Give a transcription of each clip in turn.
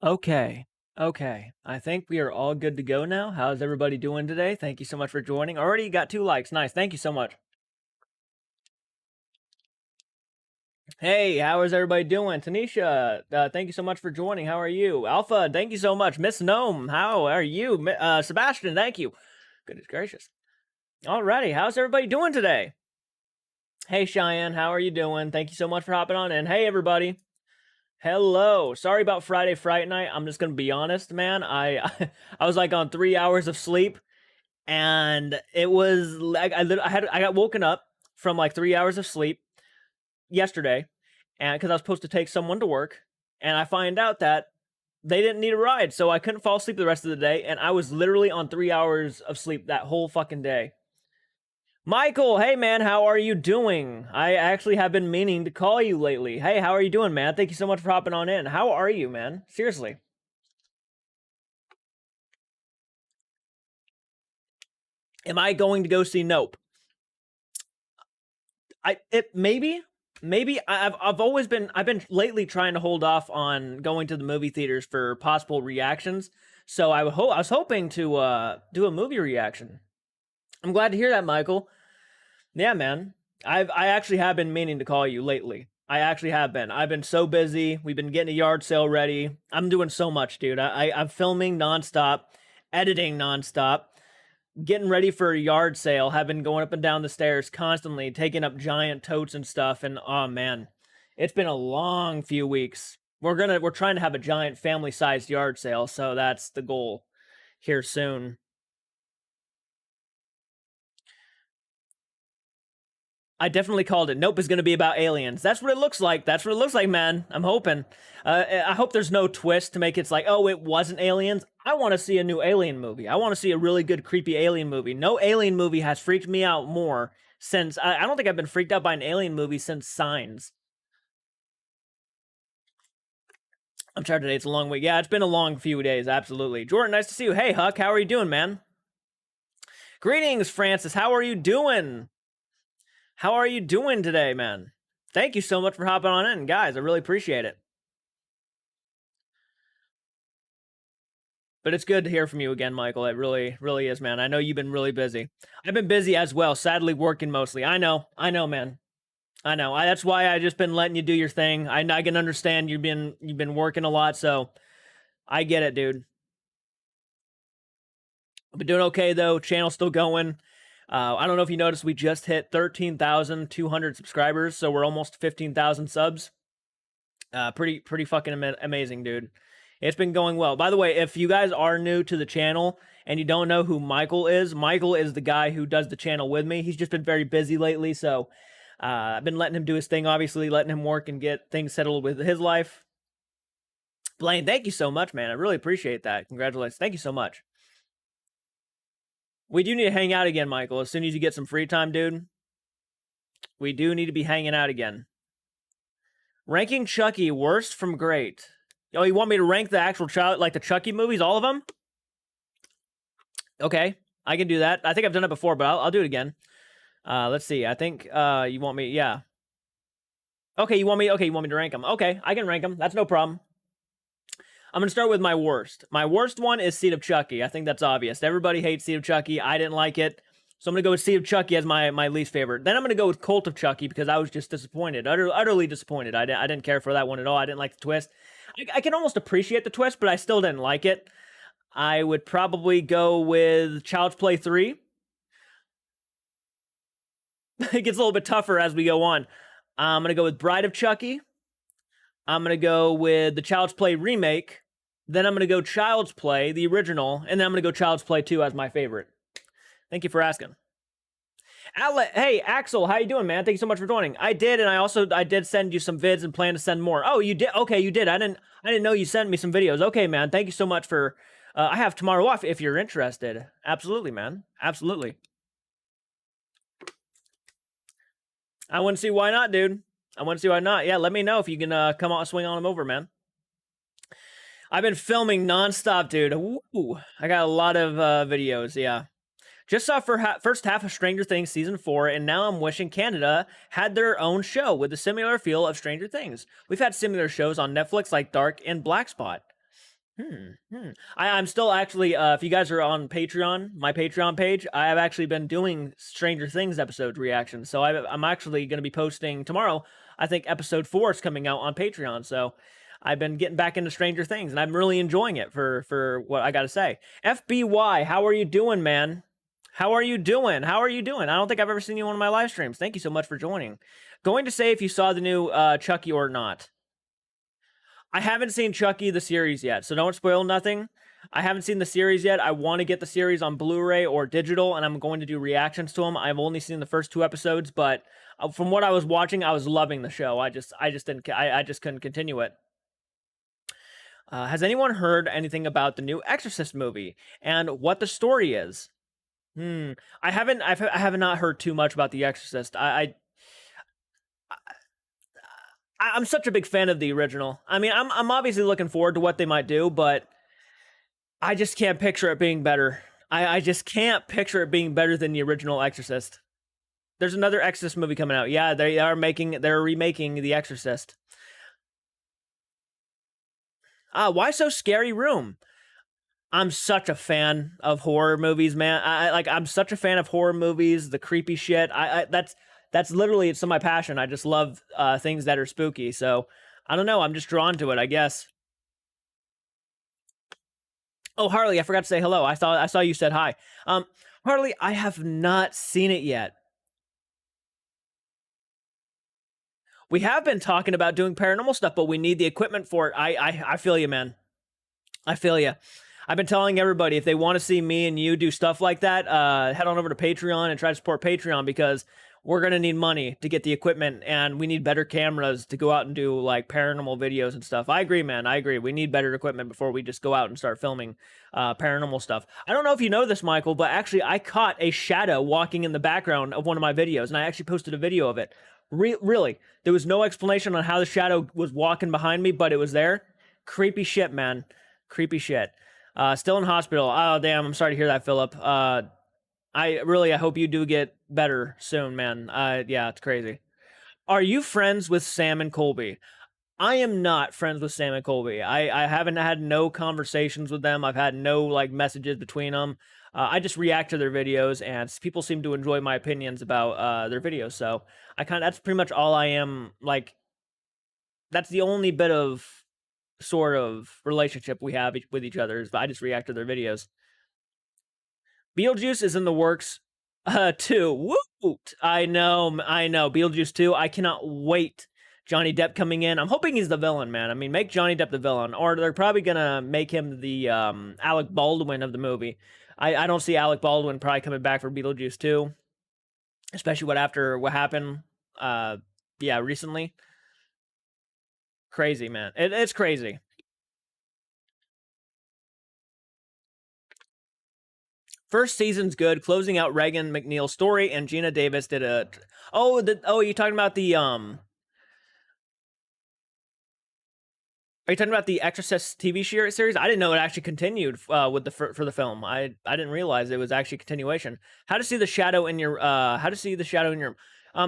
Okay. Okay. I think we are all good to go now. How's everybody doing today? Thank you so much for joining. Already got 2 likes. Nice. Thank you so much. Hey, how is everybody doing? Tanisha, thank you so much for joining. How are you? Alpha, thank you so much. Miss Gnome, how are you? Sebastian, thank you. Goodness gracious. Alrighty, how's everybody doing today? Hey, Cheyenne, how are you doing? Thank you so much for hopping on in. Hey, everybody. Hello. Sorry about Friday Fright Night. I'm just gonna be honest, man. I was like on 3 hours of sleep, and it was like I got woken up from like 3 hours of sleep yesterday, and because I was supposed to take someone to work, and I find out that they didn't need a ride, so I couldn't fall asleep the rest of the day, and I was literally on 3 hours of sleep that whole fucking day. Michael, hey man, how are you doing? I actually have been meaning to call you lately. Hey, how are you doing, man? Thank you so much for hopping on in. How are you, man? Seriously. Am I going to go see Nope? I've been lately trying to hold off on going to the movie theaters for possible reactions. So I was hoping to do a movie reaction. I'm glad to hear that, Michael. Yeah, man. I actually have been meaning to call you lately. I actually have been. I've been so busy. We've been getting a yard sale ready. I'm doing so much, dude. I'm filming nonstop, editing nonstop, getting ready for a yard sale. Have been going up and down the stairs constantly, taking up giant totes and stuff. And oh man, it's been a long few weeks. We're trying to have a giant family sized yard sale, so that's the goal here soon. I definitely called it. Nope is going to be about aliens. That's what it looks like. That's what it looks like, man. I'm hoping. I hope there's no twist to make it's like, oh, it wasn't aliens. I want to see a new alien movie. I want to see a really good, creepy alien movie. No alien movie has freaked me out more since. I don't think I've been freaked out by an alien movie since Signs. I'm tired today. It's a long week. Yeah, it's been a long few days. Absolutely. Jordan, nice to see you. Hey, Huck, how are you doing, man? Greetings, Francis. How are you doing? How are you doing today, man? Thank you so much for hopping on in, guys. I really appreciate it. But it's good to hear from you again, Michael. It really, really is, man. I know you've been really busy. I've been busy as well, sadly working mostly. I know, man. I know. That's why I just been letting you do your thing. I can understand you've been working a lot, so I get it, dude. I've been doing okay though. Channel's still going. I don't know if you noticed, we just hit 13,200 subscribers, so we're almost 15,000 subs. Pretty fucking amazing, dude. It's been going well. By the way, if you guys are new to the channel and you don't know who Michael is the guy who does the channel with me. He's just been very busy lately, so I've been letting him do his thing, obviously, letting him work and get things settled with his life. Blaine, thank you so much, man. I really appreciate that. Congratulations. Thank you so much. We do need to hang out again, Michael. As soon as you get some free time, dude. We do need to be hanging out again. Ranking Chucky, worst from great. Oh, you want me to rank the actual child, like the Chucky movies, all of them? Okay, I can do that. I think I've done it before, but I'll do it again. Let's see. I think you want me, yeah. Okay, you want me to rank them. Okay, I can rank them. That's no problem. I'm going to start with my worst. My worst one is Seed of Chucky. I think that's obvious. Everybody hates Seed of Chucky. I didn't like it. So I'm going to go with Seed of Chucky as my least favorite. Then I'm going to go with Cult of Chucky because I was just disappointed. Utterly disappointed. I didn't care for that one at all. I didn't like the twist. I can almost appreciate the twist, but I still didn't like it. I would probably go with Child's Play 3. It gets a little bit tougher as we go on. I'm going to go with Bride of Chucky. I'm going to go with the Child's Play remake. Then I'm going to go Child's Play, the original, and then I'm going to go Child's Play 2 as my favorite. Thank you for asking. Hey, Axel, how you doing, man? Thank you so much for joining. I did, and I did send you some vids and plan to send more. Oh, you did? Okay, you did. I didn't know you sent me some videos. Okay, man. Thank you so much for... I have tomorrow off if you're interested. Absolutely, man. Absolutely. I wouldn't see why not, dude. I wouldn't see why not. Yeah, let me know if you can come on, swing on them over, man. I've been filming nonstop, dude. Ooh, I got a lot of videos, yeah. Just saw first half of Stranger Things Season 4, and now I'm wishing Canada had their own show with a similar feel of Stranger Things. We've had similar shows on Netflix like Dark and Black Spot. I'm still actually, if you guys are on Patreon, my Patreon page, I have actually been doing Stranger Things episode reactions. So I'm actually going to be posting tomorrow. I think episode 4 is coming out on Patreon. So I've been getting back into Stranger Things, and I'm really enjoying it for what I got to say. FBY, how are you doing, man? How are you doing? How are you doing? I don't think I've ever seen you on one of my live streams. Thank you so much for joining. Going to say if you saw the new Chucky or not. I haven't seen Chucky the series yet, so don't spoil nothing. I haven't seen the series yet. I want to get the series on Blu-ray or digital, and I'm going to do reactions to them. I've only seen the first 2 episodes, but from what I was watching, I was loving the show. I just couldn't continue it. Has anyone heard anything about the new Exorcist movie and what the story is? I have not heard too much about the Exorcist. I'm such a big fan of the original. I mean, I'm obviously looking forward to what they might do, but I just can't picture it being better. I just can't picture it being better than the original Exorcist. There's another Exorcist movie coming out. Yeah, they're remaking The Exorcist. Why so scary room? I'm such a fan of horror movies, man. I'm such a fan of horror movies, the creepy shit. That's literally, it's my passion. I just love things that are spooky. So I don't know. I'm just drawn to it, I guess. Oh, Harley, I forgot to say hello. I saw you said hi. Harley, I have not seen it yet. We have been talking about doing paranormal stuff, but we need the equipment for it. I feel you, man. I feel you. I've been telling everybody, if they want to see me and you do stuff like that, head on over to Patreon and try to support Patreon, because we're going to need money to get the equipment, and we need better cameras to go out and do like paranormal videos and stuff. I agree, man. I agree. We need better equipment before we just go out and start filming paranormal stuff. I don't know if you know this, Michael, but actually I caught a shadow walking in the background of one of my videos, and I actually posted a video of it. Really, there was no explanation on how the shadow was walking behind me, but it was there. Creepy shit, man. Creepy shit. Still in hospital. Oh, damn. I'm sorry to hear that, Philip. I hope you do get better soon, man. Yeah, it's crazy. Are you friends with Sam and Colby? I am not friends with Sam and Colby. I haven't had no conversations with them. I've had no like messages between them. I just react to their videos, and people seem to enjoy my opinions about their videos. So that's pretty much all I am. Like, that's the only bit of sort of relationship we have with each other, is I just react to their videos. Beetlejuice is in the works, too. Woo! I know. Beetlejuice 2. I cannot wait. Johnny Depp coming in. I'm hoping he's the villain, man. I mean, make Johnny Depp the villain, or they're probably gonna make him the Alec Baldwin of the movie. I don't see Alec Baldwin probably coming back for Beetlejuice 2, especially after what happened, recently. Crazy, man. It's crazy. First season's good. Closing out Reagan McNeil's story, and Gina Davis did a. You talking about the Are you talking about the Exorcist TV series? I didn't know it actually continued for the film. I didn't realize it was actually a continuation. How to see the shadow in your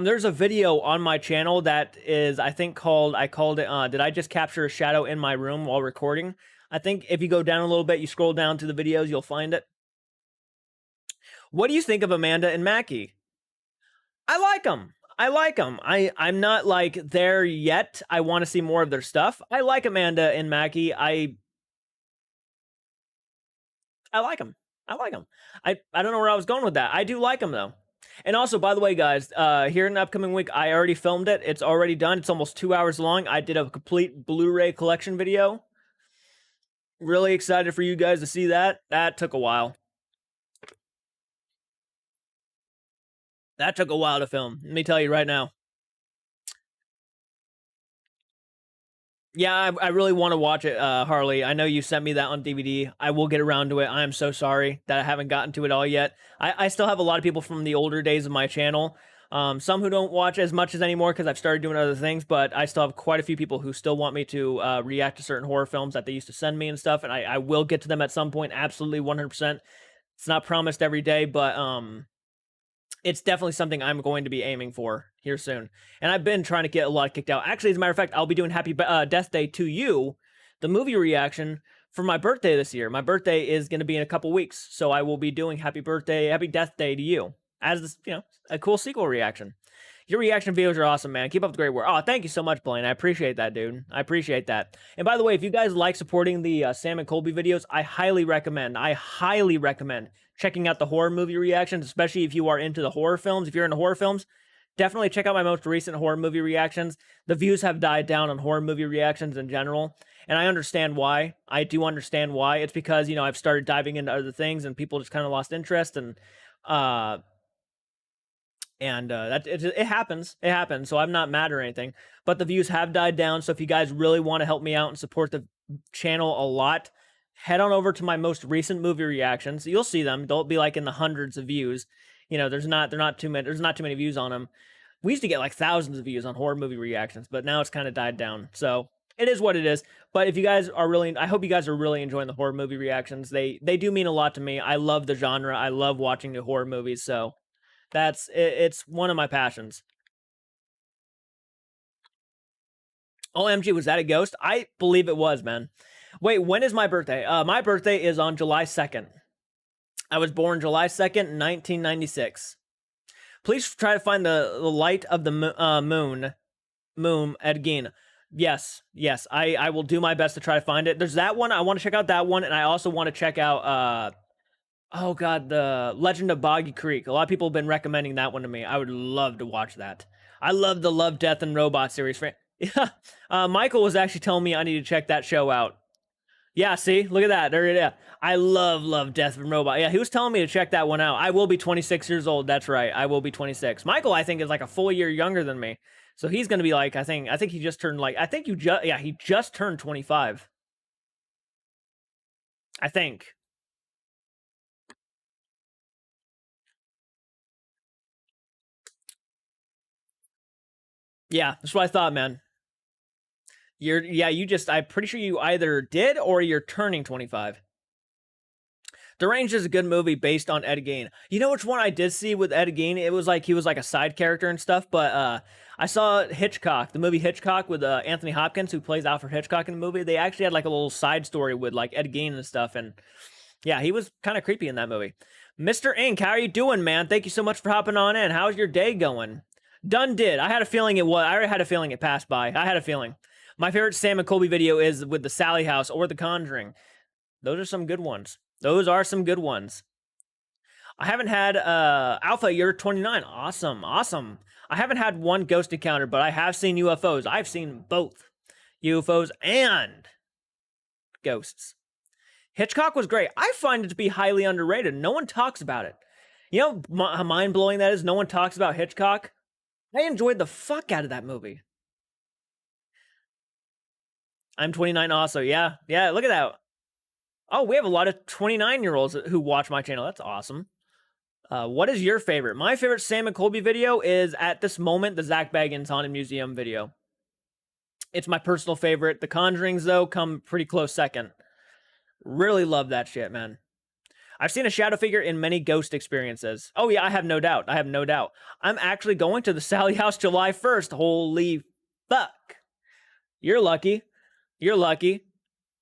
there's a video on my channel that is, I think, called did I just capture a shadow in my room while recording? I think if you go down a little bit, you scroll down to the videos, you'll find it. What do you think of Amanda and Mackie? I like them. I'm not like there yet. I want to see more of their stuff. I like Amanda and Mackie. I like them. I don't know where I was going with that. I do like them though. And also, by the way, guys, here in the upcoming week, I already filmed it. It's already done. It's almost 2 hours long. I did a complete Blu-ray collection video. Really excited for you guys to see that. That took a while. That took a while to film. Let me tell you right now. Yeah, I really want to watch it, Harley. I know you sent me that on DVD. I will get around to it. I am so sorry that I haven't gotten to it all yet. I still have a lot of people from the older days of my channel. Some who don't watch as much as anymore because I've started doing other things, but I still have quite a few people who still want me to react to certain horror films that they used to send me and stuff, and I will get to them at some point, absolutely 100%. It's not promised every day, but it's definitely something I'm going to be aiming for here soon. And I've been trying to get a lot kicked out. Actually, as a matter of fact, I'll be doing Happy Death Day to You, the movie reaction, for my birthday this year. My birthday is going to be in a couple weeks, so I will be doing happy death day to you as this, a cool sequel reaction. Your reaction videos are awesome, man. Keep up the great work. Oh, thank you so much, Blaine. I appreciate that, dude. I appreciate that. And by the way, if you guys like supporting the Sam and Colby videos, I highly recommend checking out the horror movie reactions, especially if you are into the horror films. If you're into horror films, definitely check out my most recent horror movie reactions. The views have died down on horror movie reactions in general, and I understand why. I do understand why. It's because, I've started diving into other things, and people just kind of lost interest, and that it happens. It happens. So I'm not mad or anything. But the views have died down. So if you guys really want to help me out and support the channel a lot, head on over to my most recent movie reactions. You'll see them. They'll be like in the hundreds of views. There's not too many views on them. We used to get like thousands of views on horror movie reactions, but now it's kind of died down. So it is what it is. But if you guys are I hope you guys are really enjoying the horror movie reactions. They do mean a lot to me. I love the genre. I love watching the horror movies. So it's one of my passions. OMG, was that a ghost? I believe it was, man. Wait, when is my birthday? My birthday is on July 2nd. I was born July 2nd, 1996. Please try to find the light of the moon again. Yes, I will do my best to try to find it. There's that one. I want to check out that one, and I also want to check out oh god, the Legend of Boggy Creek. A lot of people have been recommending that one to me. I would love to watch that. I love the Love, Death, and Robots series. Yeah, Michael was actually telling me I need to check that show out. Yeah, see? Look at that. There it is. I love, Death, and Robot. Yeah, he was telling me to check that one out. I will be 26 years old. That's right. I will be 26. Michael, I think, is like a full year younger than me. So he's going to be like, I think he just turned he just turned 25. I think. Yeah, that's what I thought, man. I'm pretty sure you either did or you're turning 25. Deranged is a good movie based on Ed Gein. You know which one I did see with Ed Gein? It was like he was like a side character and stuff, but I saw Hitchcock, the movie Hitchcock with Anthony Hopkins, who plays Alfred Hitchcock in the movie. They actually had like a little side story with like Ed Gein and stuff, and yeah, he was kind of creepy in that movie. Mr. Ink, how are you doing, man? Thank you so much for hopping on in. How's your day going? Done did. I had a feeling I already had a feeling it passed by. I had a feeling. My favorite Sam and Colby video is with the Sally House or the Conjuring. Those are some good ones. Those are some good ones. I haven't had Alpha, you're 29. Awesome. I haven't had one ghost encounter, but I have seen UFOs. I've seen both UFOs and ghosts. Hitchcock was great. I find it to be highly underrated. No one talks about it. You know how mind-blowing that is? No one talks about Hitchcock. I enjoyed the fuck out of that movie. I'm 29 also. Yeah, look at that. Oh, we have a lot of 29-year-olds who watch my channel. That's awesome. What is your favorite? My favorite Sam and Colby video is, at this moment, the Zach Bagans Haunted Museum video. It's my personal favorite. The Conjurings, though, come pretty close second. Really love that shit, man. I've seen a shadow figure in many ghost experiences. Oh, yeah, I have no doubt. I'm actually going to the Sally House July 1st. Holy fuck. You're lucky.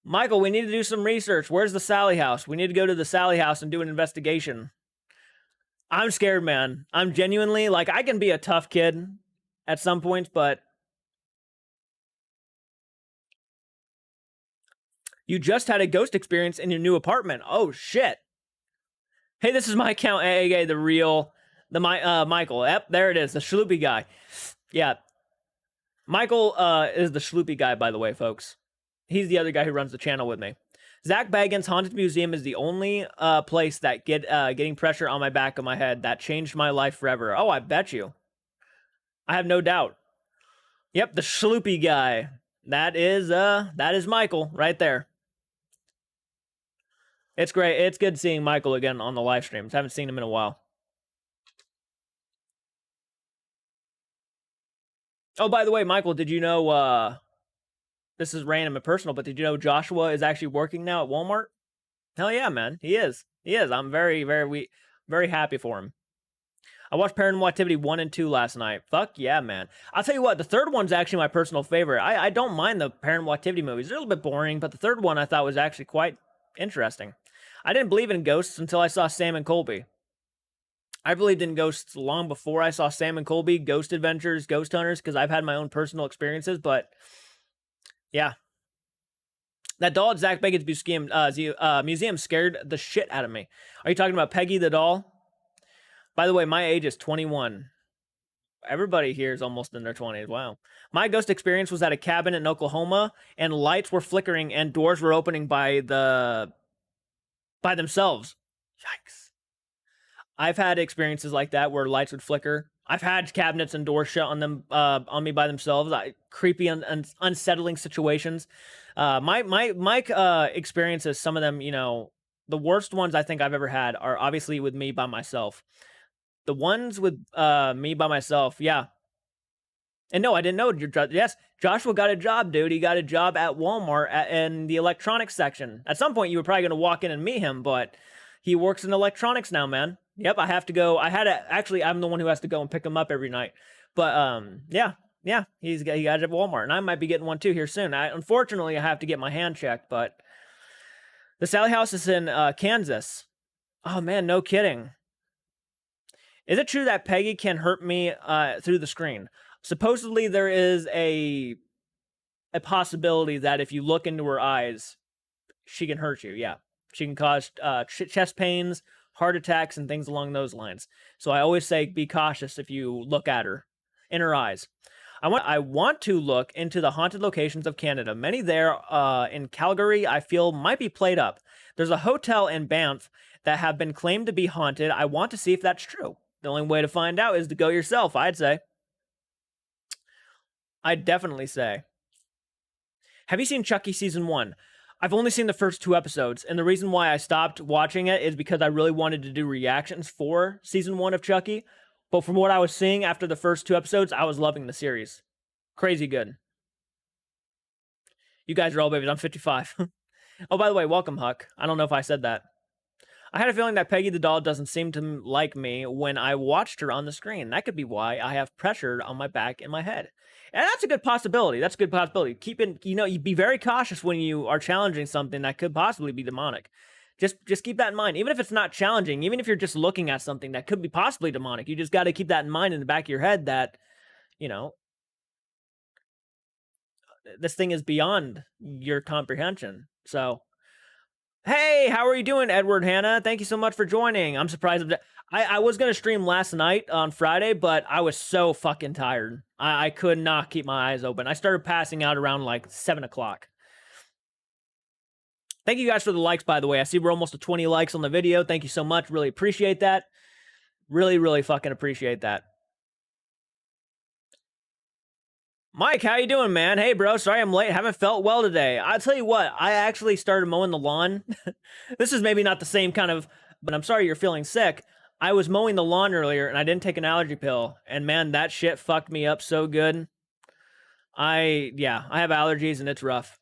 Michael, we need to do some research. Where's the Sally House? We need to go to the Sally House and do an investigation. I'm scared, man. I'm genuinely, like, I can be a tough kid at some points, but you just had a ghost experience in your new apartment. Oh, shit. Hey, this is my account, AAA, Michael. Yep, there it is, the Schloopy guy. Yeah. Michael is the Schloopy guy, by the way, folks. He's the other guy who runs the channel with me. Zach Bagans' Haunted Museum is the only place that getting pressure on my back of my head that changed my life forever. Oh, I bet you. I have no doubt. Yep, the Schloopy guy. That is Michael right there. It's great. It's good seeing Michael again on the live streams. Haven't seen him in a while. Oh, by the way, Michael, did you know, this is random and personal, but did you know Joshua is actually working now at Walmart? Hell yeah, man. He is. I'm very, very happy for him. I watched Paranormal Activity 1 and 2 last night. Fuck yeah, man. I'll tell you what, the third one's actually my personal favorite. I don't mind the Paranormal Activity movies. They're a little bit boring, but the third one I thought was actually quite interesting. I didn't believe in ghosts until I saw Sam and Colby. I believed in ghosts long before I saw Sam and Colby, Ghost Adventures, Ghost Hunters, because I've had my own personal experiences, but yeah. That doll at Zach Bacon's museum scared the shit out of me. Are you talking about Peggy the doll? By the way, my age is 21. Everybody here is almost in their 20s. Wow. My ghost experience was at a cabin in Oklahoma, and lights were flickering and doors were opening by themselves. Yikes. I've had experiences like that where lights would flicker. I've had cabinets and doors shut on them on me by themselves. Creepy and unsettling situations. My experiences, some of them, you know, the worst ones I think I've ever had are obviously with me by myself. The ones with me by myself, yeah. And no, I didn't know. Yes, Joshua got a job, dude. He got a job at Walmart in the electronics section. At some point, you were probably going to walk in and meet him, but he works in electronics now, man. Yep, I have to go. Actually, I'm the one who has to go and pick him up every night. But yeah, he got it at Walmart, and I might be getting one too here soon. Unfortunately, I have to get my hand checked, but the Sally House is in Kansas. Oh man, no kidding. Is it true that Peggy can hurt me through the screen? Supposedly, there is a possibility that if you look into her eyes, she can hurt you. Yeah, she can cause chest pains, heart attacks, and things along those lines. So I always say be cautious if you look at her in her eyes. I want to look into the haunted locations of Canada. Many there in Calgary I feel might be played up. There's a hotel in Banff that have been claimed to be haunted. I want to see if that's true. The only way to find out is to go yourself, I'd say. I'd definitely say. Have you seen Chucky Season 1? I've only seen the first 2 episodes, and the reason why I stopped watching it is because I really wanted to do reactions for Season 1 of Chucky, but from what I was seeing after the first 2 episodes, I was loving the series. Crazy good. You guys are all babies. I'm 55. Oh, by the way, welcome, Huck. I don't know if I said that. I had a feeling that Peggy the doll doesn't seem to like me when I watched her on the screen. That could be why I have pressure on my back and my head. And that's a good possibility. That's a good possibility. You be very cautious when you are challenging something that could possibly be demonic. Just keep that in mind. Even if it's not challenging, even if you're just looking at something that could be possibly demonic, you just got to keep that in mind in the back of your head that, you know, this thing is beyond your comprehension. So, hey, how are you doing, Edward Hanna? Thank you so much for joining. I'm surprised. I was going to stream last night on Friday, but I was so fucking tired. I could not keep my eyes open. I started passing out around like 7 o'clock. Thank you guys for the likes, by the way. I see we're almost at 20 likes on the video. Thank you so much. Really appreciate that. Really, really fucking appreciate that. Mike, how you doing, man? Hey, bro, sorry I'm late. Haven't felt well today. I'll tell you what, I actually started mowing the lawn. This is maybe not the same kind of, but I'm sorry you're feeling sick. I was mowing the lawn earlier, and I didn't take an allergy pill. And man, that shit fucked me up so good. I have allergies, and it's rough.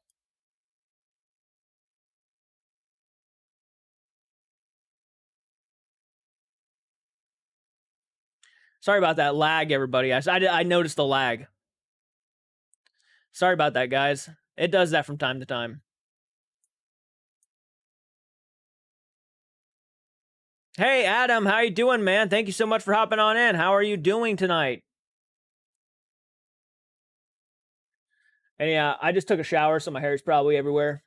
Sorry about that lag, everybody. I noticed the lag. Sorry about that, guys. It does that from time to time. Hey, Adam, how you doing, man? Thank you so much for hopping on in. How are you doing tonight? And yeah, I just took a shower, so my hair is probably everywhere.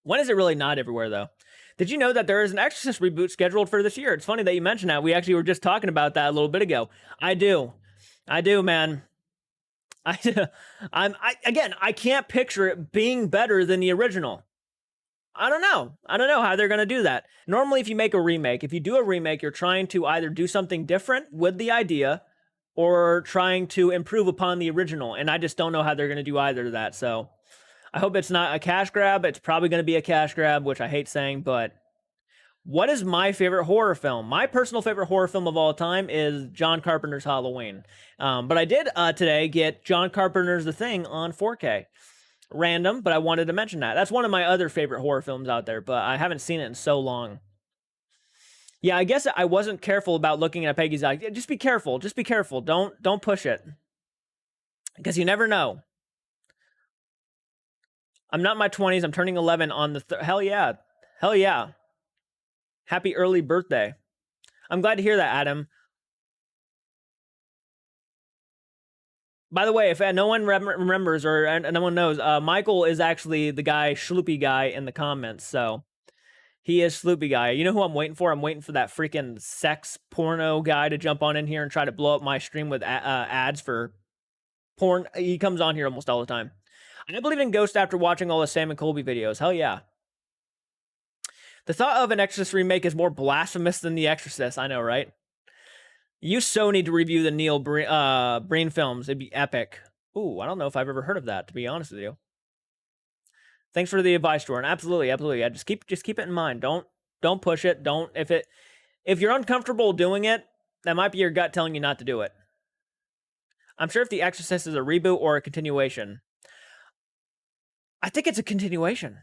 When is it really not everywhere, though? Did you know that there is an Exorcist reboot scheduled for this year? It's funny that you mentioned that. We actually were just talking about that a little bit ago. I do, man. I can't picture it being better than the original. I don't know how they're going to do that. Normally, if you make a remake, if you do a remake, you're trying to either do something different with the idea or trying to improve upon the original. And I just don't know how they're going to do either of that. So I hope it's not a cash grab. It's probably going to be a cash grab, which I hate saying, but what is my favorite horror film? My personal favorite horror film of all time is John Carpenter's Halloween. But I did today get John Carpenter's The Thing on 4K. Random, but I wanted to mention that. That's one of my other favorite horror films out there, but I haven't seen it in so long. Yeah, I guess I wasn't careful about looking at Peggy's eye. Just be careful. Just be careful. Don't push it. Because you never know. I'm not in my 20s. I'm turning 11 on the hell yeah. Hell yeah. Happy early birthday. I'm glad to hear that, Adam. By the way, if no one remembers or no one knows, Michael is actually the guy, Schloopy guy in the comments. So he is Sloopy guy. You know who I'm waiting for? I'm waiting for that freaking sex porno guy to jump on in here and try to blow up my stream with ads for porn. He comes on here almost all the time. I believe in ghosts after watching all the Sam and Colby videos. Hell yeah. The thought of an Exorcist remake is more blasphemous than The Exorcist. I know, right? You so need to review the Neil Breen films. It'd be epic. Ooh, I don't know if I've ever heard of that, to be honest with you. Thanks for the advice, Jordan. Absolutely, absolutely. Yeah, just keep it in mind. Don't push it. Don't if you're uncomfortable doing it, that might be your gut telling you not to do it. I'm sure if The Exorcist is a reboot or a continuation. I think it's a continuation.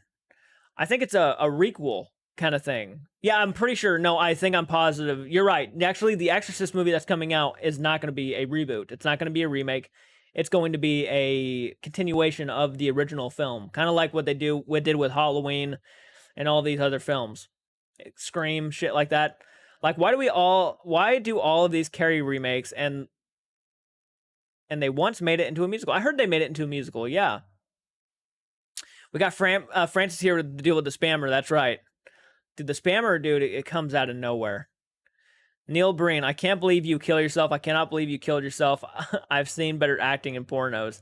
I think it's a requel kind of thing. Yeah, I'm pretty sure. No, I think I'm positive. You're right. Actually, the Exorcist movie that's coming out is not going to be a reboot. It's not going to be a remake. It's going to be a continuation of the original film, kind of like what they did with Halloween and all these other films, Scream, shit like that. Like, why do all of these Carrie remakes and they once made it into a musical? I heard they made it into a musical. Yeah. We got Francis here to deal with the spammer. That's right. Dude, the spammer, dude, it comes out of nowhere. Neil Breen, I can't believe you kill yourself. I cannot believe you killed yourself. I've seen better acting in pornos.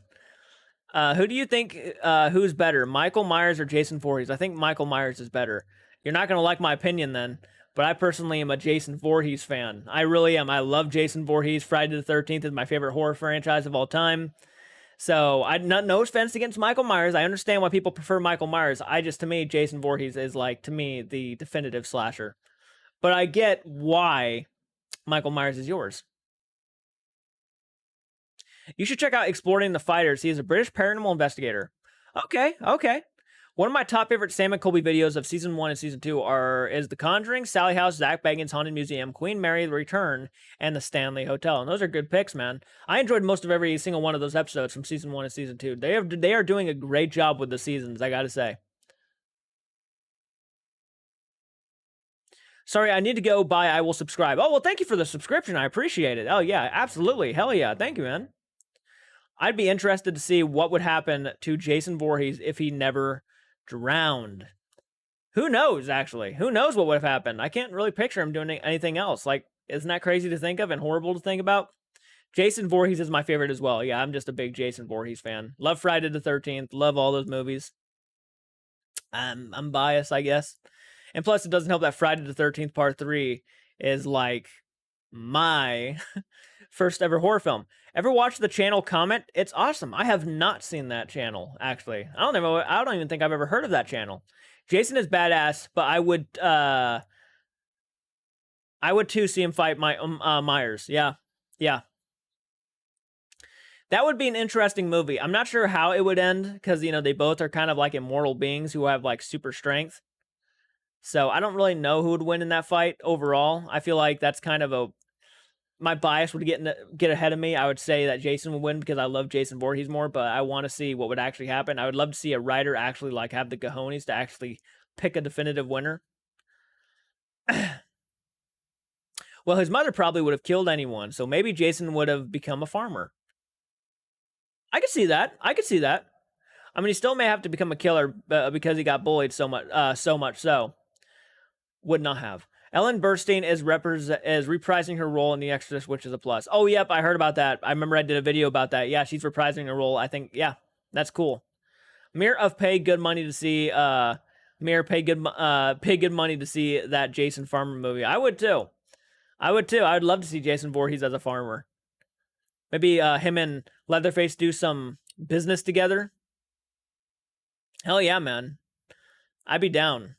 Who do you think, who's better, Michael Myers or Jason Voorhees? I think Michael Myers is better. You're not going to like my opinion then, but I personally am a Jason Voorhees fan. I really am. I love Jason Voorhees. Friday the 13th is my favorite horror franchise of all time. So, no offense against Michael Myers. I understand why people prefer Michael Myers. To me, Jason Voorhees is like, to me, the definitive slasher. But I get why Michael Myers is yours. You should check out Exploring the Fighters. He is a British paranormal investigator. Okay. One of my top favorite Sam and Colby videos of Season 1 and Season 2 is The Conjuring, Sally House, Zach Bagans' Haunted Museum, Queen Mary, The Return, and The Stanley Hotel. And those are good picks, man. I enjoyed most of every single one of those episodes from Season 1 and Season 2. They are doing a great job with the seasons, I gotta say. Sorry, I need to go by. I will subscribe. Oh, well, thank you for the subscription. I appreciate it. Oh, yeah, absolutely. Hell yeah. Thank you, man. I'd be interested to see what would happen to Jason Voorhees if he never drowned. Who knows, actually? Who knows what would have happened? I can't really picture him doing anything else. Like, isn't that crazy to think of and horrible to think about? Jason Voorhees is my favorite as well. Yeah, I'm just a big Jason Voorhees fan. Love Friday the 13th. Love all those movies. I'm biased, I guess. And plus, it doesn't help that Friday the 13th Part 3 is like my first ever horror film. Ever watched the channel Comment? It's awesome. I have not seen that channel, actually. I don't even think I've ever heard of that channel. Jason is badass, but I would too see him fight Myers. Yeah. That would be an interesting movie. I'm not sure how it would end because, they both are kind of like immortal beings who have like super strength. So I don't really know who would win in that fight overall. I feel like that's kind of my bias would get ahead of me. I would say that Jason would win because I love Jason Voorhees more, but I want to see what would actually happen. I would love to see a writer actually like have the cojones to actually pick a definitive winner. Well, his mother probably would have killed anyone, so maybe Jason would have become a farmer. I could see that. I mean, he still may have to become a killer because he got bullied so much so. Would not have. Ellen Burstyn is reprising her role in The Exorcist, which is a plus. Oh, yep, I heard about that. I remember I did a video about that. Yeah, she's reprising her role. I think, yeah, that's cool. Mir of pay good money to see. Mir pay good money to see that Jason Farmer movie. I would too. I would love to see Jason Voorhees as a farmer. Maybe him and Leatherface do some business together. Hell yeah, man. I'd be down.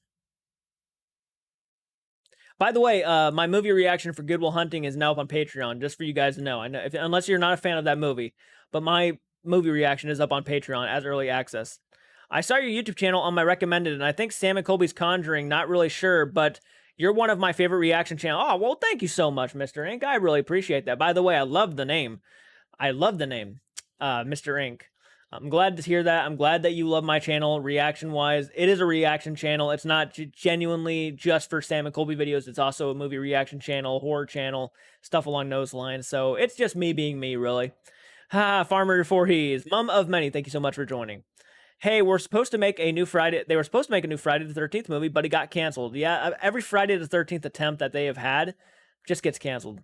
By the way, my movie reaction for Good Will Hunting is now up on Patreon, just for you guys to know. I know unless you're not a fan of that movie, but my movie reaction is up on Patreon as early access. I saw your YouTube channel on my recommended, and I think Sam and Colby's Conjuring, not really sure, but You're one of my favorite reaction channels. Oh, well, thank you so much, Mr. Ink. I really appreciate that. By the way, I love the name. I love the name, Mr. Ink. I'm glad to hear that. I'm glad that you love my channel reaction-wise. It is a reaction channel. It's not genuinely just for Sam and Colby videos. It's also a movie reaction channel, horror channel, stuff along those lines. So it's just me being me, really. Ha, Farmer Voorhees, mum of many. Thank you so much for joining. Hey, we're supposed to make a new Friday. They were supposed to make a new Friday the 13th movie, but it got canceled. Yeah, every Friday the 13th attempt that they have had just gets canceled.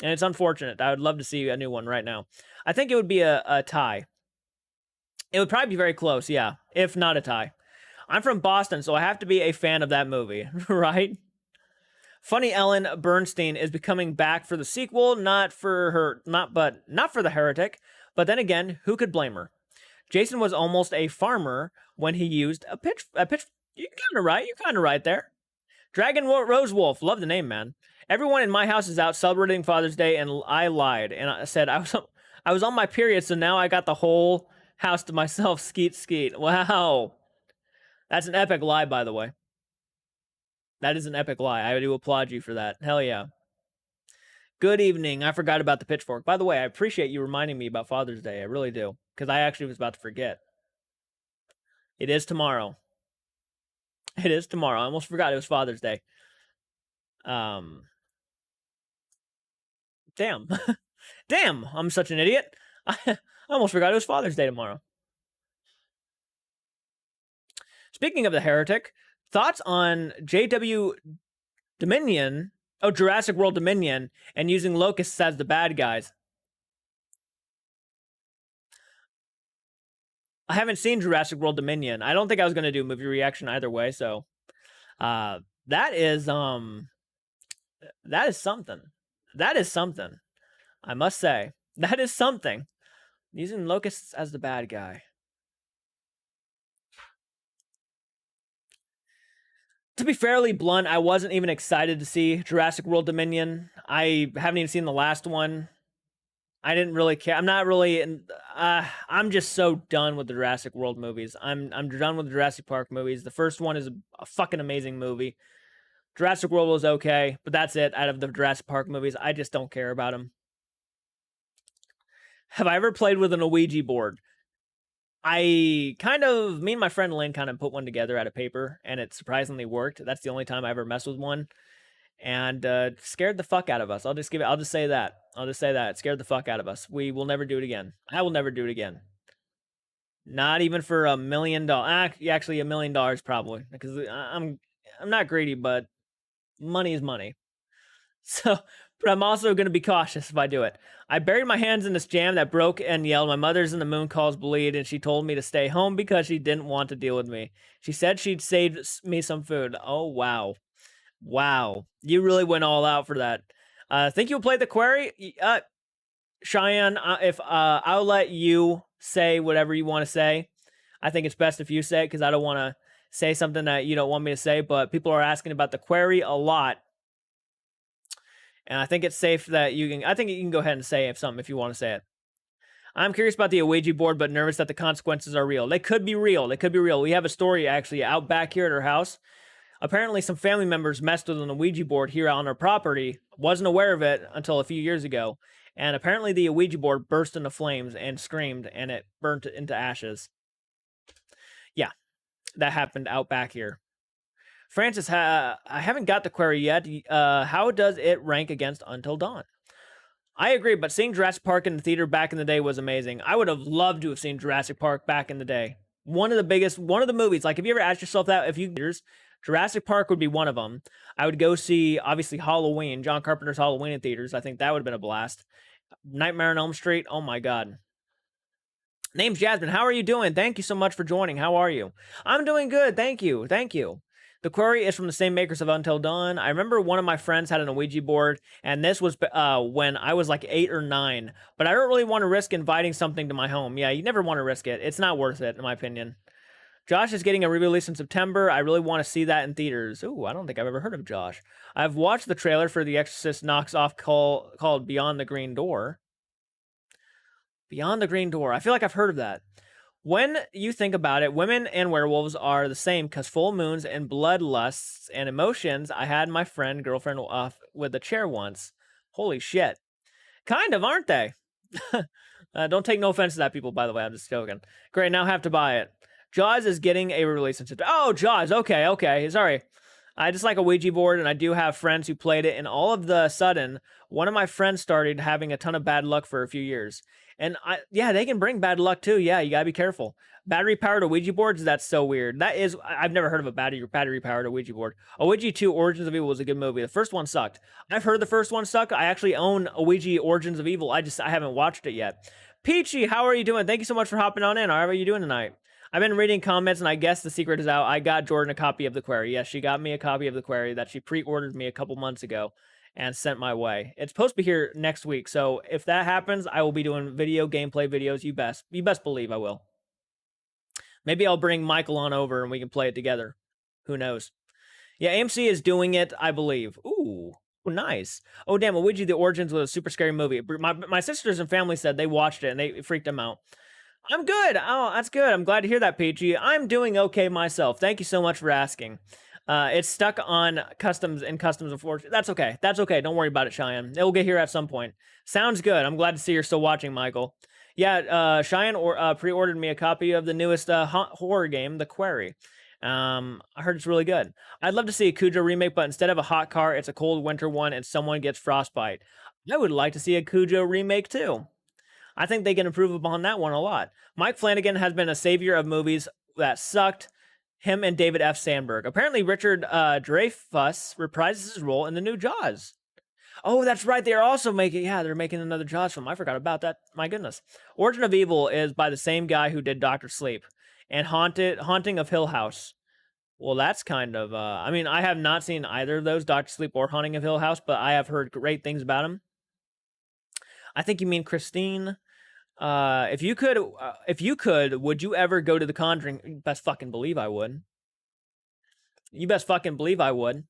And it's unfortunate. I would love to see a new one right now. I think it would be a tie. It would probably be very close, yeah, if not a tie. I'm from Boston, so I have to be a fan of that movie, right? Funny Ellen Bernstein is becoming back for the sequel, not for the Heretic. But then again, who could blame her? Jason was almost a farmer when he used a pitch. You're kind of right there. Dragon Rose Wolf, love the name, man. Everyone in my house is out celebrating Father's Day, and I lied and I said I was on my period, so now I got the whole house to myself. Skeet skeet. Wow, that's an epic lie, by the way. That is an epic lie. I do applaud you for that. Hell yeah. Good evening. I forgot about the pitchfork. By the way, I appreciate you reminding me about Father's Day. I really do, because I actually was about to forget. It is tomorrow. It is tomorrow. I almost forgot it was Father's Day. Damn. Damn, I'm such an idiot. I almost forgot it was Father's Day tomorrow. Speaking of the Heretic, thoughts on JW Dominion, Jurassic World Dominion, and using locusts as the bad guys. I haven't seen Jurassic World Dominion. I don't think I was going to do a movie reaction either way, so that is something. That is something. I must say. That is something. Using locusts as the bad guy. To be fairly blunt, I wasn't even excited to see Jurassic World Dominion. I haven't even seen the last one. I didn't really care. I'm not really. I'm just so done with the Jurassic World movies. I'm done with the Jurassic Park movies. The first one is a fucking amazing movie. Jurassic World was okay, but that's it. Out of the Jurassic Park movies, I just don't care about them. Have I ever played with an Ouija board? Me and my friend Lynn kind of put one together out of paper, and it surprisingly worked. That's the only time I ever messed with one, and scared the fuck out of us. I'll just say that. It scared the fuck out of us. We will never do it again. I will never do it again. Not even for $1 million. Actually, $1 million probably, because I'm not greedy, but money is money. So, but I'm also going to be cautious if I do it. I buried my hands in this jam that broke and yelled, "My mother's in the moon calls bleed," and she told me to stay home because she didn't want to deal with me. She said she'd save me some food. Oh, wow. Wow. You really went all out for that. Think you'll play the query? Cheyenne, I'll let you say whatever you want to say. I think it's best if you say it, because I don't want to say something that you don't want me to say, but people are asking about the query a lot. And I think it's safe that I think you can go ahead and say something if you want to say it. I'm curious about the Ouija board, but nervous that the consequences are real. They could be real. We have a story actually out back here at our house. Apparently some family members messed with an Ouija board here on our property. Wasn't aware of it until a few years ago. And apparently the Ouija board burst into flames and screamed, and it burnt into ashes. Yeah, that happened out back here. Francis, I haven't got the query yet. How does it rank against Until Dawn? I agree, but seeing Jurassic Park in the theater back in the day was amazing. I would have loved to have seen Jurassic Park back in the day. One of the movies, like, if you ever asked yourself that, Jurassic Park would be one of them. I would go see, obviously, Halloween, John Carpenter's Halloween in theaters. I think that would have been a blast. Nightmare on Elm Street, oh my god. Name's Jasmine. How are you doing? Thank you so much for joining. How are you? I'm doing good. Thank you. The query is from the same makers of Until Dawn. I remember one of my friends had an Ouija board, and this was when I was like 8 or 9. But I don't really want to risk inviting something to my home. Yeah, you never want to risk it. It's not worth it, in my opinion. Josh is getting a re-release in September. I really want to see that in theaters. Ooh, I don't think I've ever heard of Josh. I've watched the trailer for The Exorcist Knocks Off called Beyond the Green Door. Beyond the Green Door. I feel like I've heard of that. When you think about it, women and werewolves are the same because full moons and bloodlusts and emotions. I had my girlfriend off with a chair once. Holy shit. Kind of, aren't they? Don't take no offense to that, people, by the way. I'm just joking. Great, now have to buy it. Jaws is getting a release in September. Oh, Jaws. Okay. Sorry. I just like a Ouija board, and I do have friends who played it, and all of the sudden, one of my friends started having a ton of bad luck for a few years. And yeah, they can bring bad luck too. Yeah, you gotta be careful. Battery powered Ouija boards, that's so weird. I've never heard of a battery powered Ouija board. Ouija 2 Origins of Evil was a good movie. The first one sucked. I've heard the first one sucked. I actually own Ouija Origins of Evil. I haven't watched it yet. Peachy, how are you doing? Thank you so much for hopping on in. How are you doing tonight? I've been reading comments, and I guess the secret is out. I got Jordan a copy of The Quarry. Yes, she got me a copy of The Quarry that she pre-ordered me a couple months ago and sent my way. It's supposed to be here next week, so if that happens, I will be doing video gameplay videos. You best believe I will. Maybe I'll bring Michael on over and we can play it together. Who knows? Yeah, AMC is doing it, I believe. Ooh, nice. Oh, damn, Ouija The Origins was a super scary movie. My sisters and family said they watched it and they freaked them out. I'm good. Oh, that's good. I'm glad to hear that, Peachy. I'm doing okay myself. Thank you so much for asking. It's stuck on customs, unfortunately. That's okay. Don't worry about it, Cheyenne. It will get here at some point. Sounds good. I'm glad to see you're still watching, Michael. Yeah, Cheyenne pre-ordered me a copy of the newest horror game, The Quarry. I heard it's really good. I'd love to see a Cujo remake, but instead of a hot car, it's a cold winter one and someone gets frostbite. I would like to see a Cujo remake too. I think they can improve upon that one a lot. Mike Flanagan has been a savior of movies that sucked. Him and David F. Sandberg. Apparently, Richard Dreyfuss reprises his role in the new Jaws. Oh, that's right. They're also they're making another Jaws film. I forgot about that. My goodness. Origin of Evil is by the same guy who did Dr. Sleep and Haunting of Hill House. Well, that's kind of, I mean, I have not seen either of those, Dr. Sleep or Haunting of Hill House, but I have heard great things about him. I think you mean Christine. If you could, would you ever go to The Conjuring? You best fucking believe I would. You best fucking believe I would.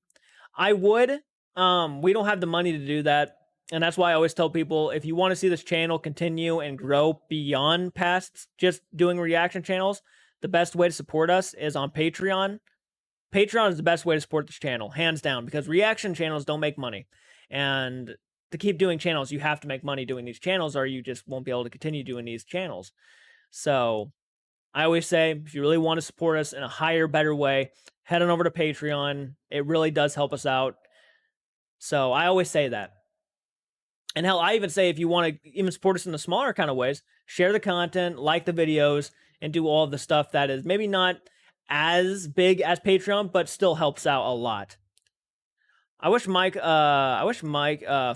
I would. We don't have the money to do that. And that's why I always tell people, if you want to see this channel continue and grow beyond past just doing reaction channels, the best way to support us is on Patreon. Patreon is the best way to support this channel, hands down, because reaction channels don't make money. And to keep doing channels, you have to make money doing these channels, or you just won't be able to continue doing these channels. So I always say, if you really want to support us in a higher, better way, head on over to Patreon. It really does help us out. So I always say that. And hell, I even say, if you want to even support us in the smaller kind of ways, share the content, like the videos, and do all of the stuff that is maybe not as big as Patreon, but still helps out a lot. I wish Mike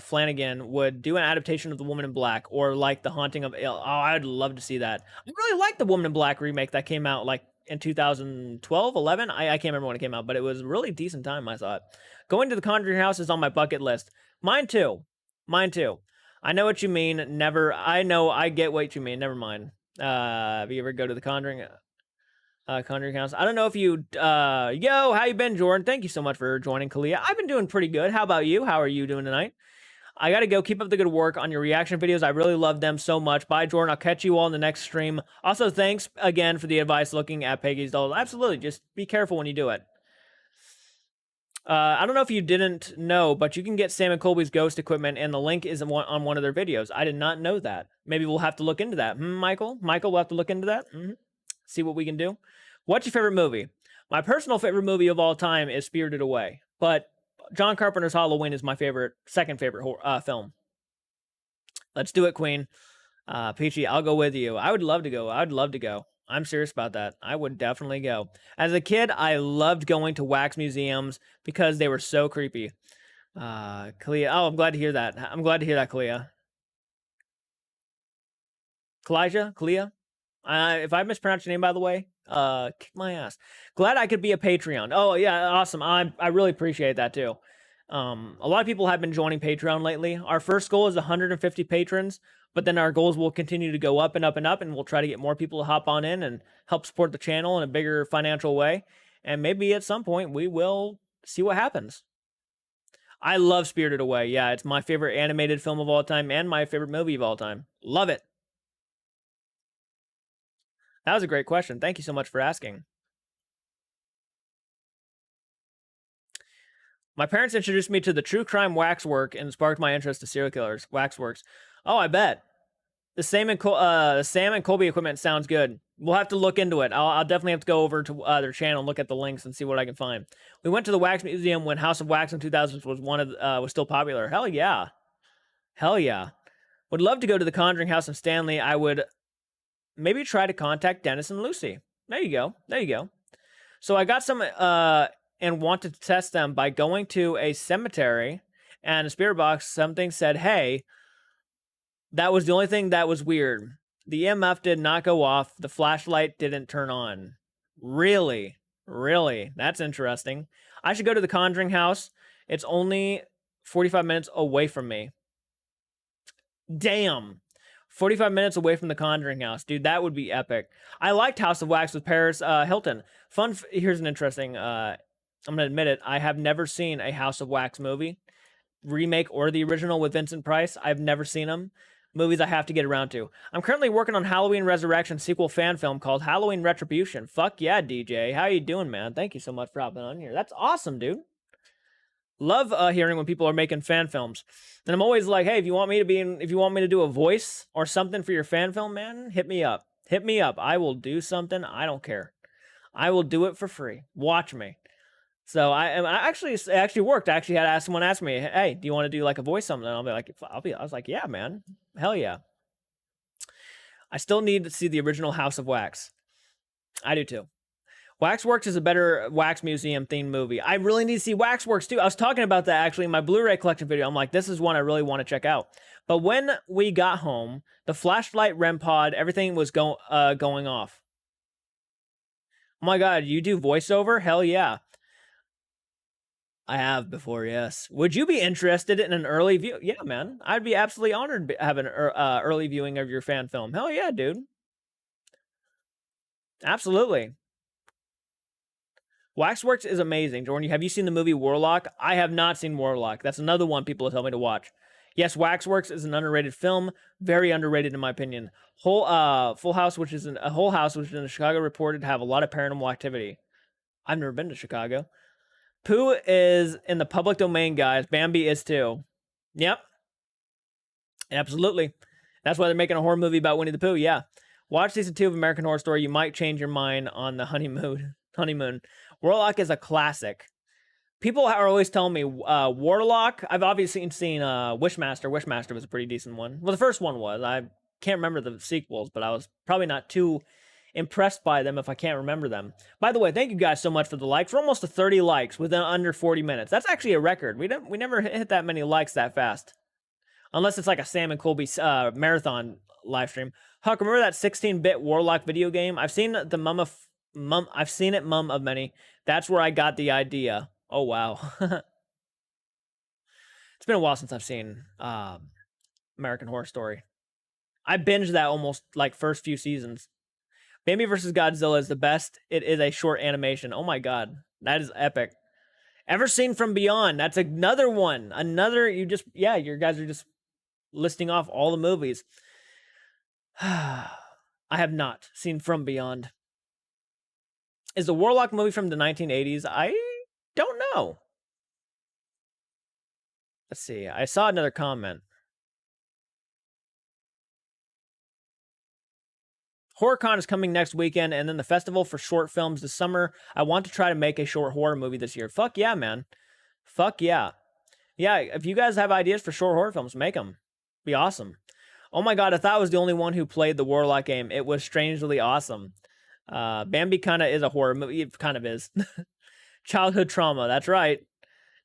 Flanagan would do an adaptation of The Woman in Black, or like The Haunting of Oh, I'd love to see that. I really like the Woman in Black remake that came out like in 2012, 11. I can't remember when it came out, but it was a really decent time, I thought. Going to the Conjuring house is on my bucket list. Mine too. I know what you mean. I get what you mean. Never mind. If you ever go to the Conjuring house, I don't know if you yo, how you been, Jordan? Thank you so much for joining, Kalia. I've been doing pretty good. How about you? How are you doing tonight? I gotta go. Keep up the good work on your reaction videos. I really love them so much. Bye, Jordan. I'll catch you all in the next stream. Also, thanks again for the advice looking at Peggy's dolls. Absolutely. Just be careful when you do it. I don't know if you didn't know, but you can get Sam and Colby's ghost equipment, and the link is on one of their videos. I did not know that. Maybe we'll have to look into that. Michael, we'll have to look into that. See what we can do. What's your favorite movie? My personal favorite movie of all time is Spirited Away, but John Carpenter's Halloween is my second favorite film. Let's do it, Queen. Peachy, I'll go with you. I would love to go. I'm serious about that. I would definitely go. As a kid, I loved going to wax museums because they were so creepy. Kalia. Oh, I'm glad to hear that. Kalia. Kalia? If I mispronounced your name, by the way, kick my ass. Glad I could be a Patreon. Oh, yeah, awesome. I really appreciate that, too. A lot of people have been joining Patreon lately. Our first goal is 150 patrons, but then our goals will continue to go up and up and up, and we'll try to get more people to hop on in and help support the channel in a bigger financial way. And maybe at some point we will see what happens. I love Spirited Away. Yeah, it's my favorite animated film of all time and my favorite movie of all time. Love it. That was a great question. Thank you so much for asking. My parents introduced me to the true crime waxwork and sparked my interest to serial killers. Waxworks. Oh, I bet. The Sam and Colby equipment sounds good. We'll have to look into it. I'll definitely have to go over to their channel and look at the links and see what I can find. We went to the Wax Museum when House of Wax in 2000s was still popular. Hell yeah. Hell yeah. Would love to go to the Conjuring House in Stanley. I would maybe try to contact Dennis and Lucy. There you go. There you go. So I got some and wanted to test them by going to a cemetery, and a spirit box, something said, hey, that was the only thing that was weird. The EMF did not go off. The flashlight didn't turn on. Really? Really? That's interesting. I should go to the Conjuring House. It's only 45 minutes away from me. Damn. 45 minutes away from the Conjuring House. Dude, that would be epic. I liked House of Wax with Paris Hilton. Here's an interesting, I'm going to admit it. I have never seen a House of Wax movie, remake or the original with Vincent Price. I've never seen them. Movies I have to get around to. I'm currently working on Halloween Resurrection sequel fan film called Halloween Retribution. Fuck yeah, DJ. How you doing, man? Thank you so much for hopping on here. That's awesome, dude. Love hearing when people are making fan films. And I'm always like, hey, if you want me to do a voice or something for your fan film, man, hit me up. Hit me up. I will do something. I don't care. I will do it for free. Watch me. So I actually worked. I actually had someone ask me, hey, do you want to do like a voice something? And I was like, yeah, man. Hell yeah. I still need to see the original House of Wax. I do too. Waxworks is a better Wax Museum themed movie. I really need to see Waxworks too. I was talking about that actually in my Blu-ray collection video. I'm like, this is one I really want to check out. But when we got home, the flashlight, REM pod, everything was going off. Oh my God, you do voiceover? Hell yeah. I have before, yes. Would you be interested in an early view? Yeah, man. I'd be absolutely honored to have an early viewing of your fan film. Hell yeah, dude. Absolutely. Waxworks is amazing. Jordan, have you seen the movie Warlock? I have not seen Warlock. That's another one people tell me to watch. Yes, Waxworks is an underrated film. Very underrated in my opinion. Full House, which is in the Chicago, reported to have a lot of paranormal activity. I've never been to Chicago. Pooh is in the public domain, guys. Bambi is too. Yep. Absolutely. That's why they're making a horror movie about Winnie the Pooh. Yeah. Watch season 2 of American Horror Story. You might change your mind on the honeymoon. Warlock is a classic. People are always telling me Warlock. I've obviously seen Wishmaster. Wishmaster was a pretty decent one. Well, the first one was. I can't remember the sequels, but I was probably not too impressed by them if I can't remember them. By the way, thank you guys so much for the likes. We're almost to 30 likes within under 40 minutes. That's actually a record. We never hit that many likes that fast. Unless it's like a Sam and Colby marathon live stream. Huck, remember that 16-bit Warlock video game? I've seen I've seen it of many. That's where I got the idea. Oh wow. It's been a while since I've seen American Horror Story. I binged that almost like first few seasons. Bambi vs. Godzilla is the best. It is a short animation. Oh my God. That is epic. Ever Seen From Beyond? That's another one. Your guys are just listing off all the movies. I have not seen From Beyond. Is the Warlock movie from the 1980s? I don't know. Let's see. I saw another comment. HorrorCon is coming next weekend, and then the Festival for Short Films this summer. I want to try to make a short horror movie this year. Fuck yeah, man. Fuck yeah. Yeah, if you guys have ideas for short horror films, make them. Be awesome. Oh my God, I thought I was the only one who played the Warlock game. It was strangely awesome. Bambi kind of is a horror movie. It kind of is. Childhood trauma. That's right.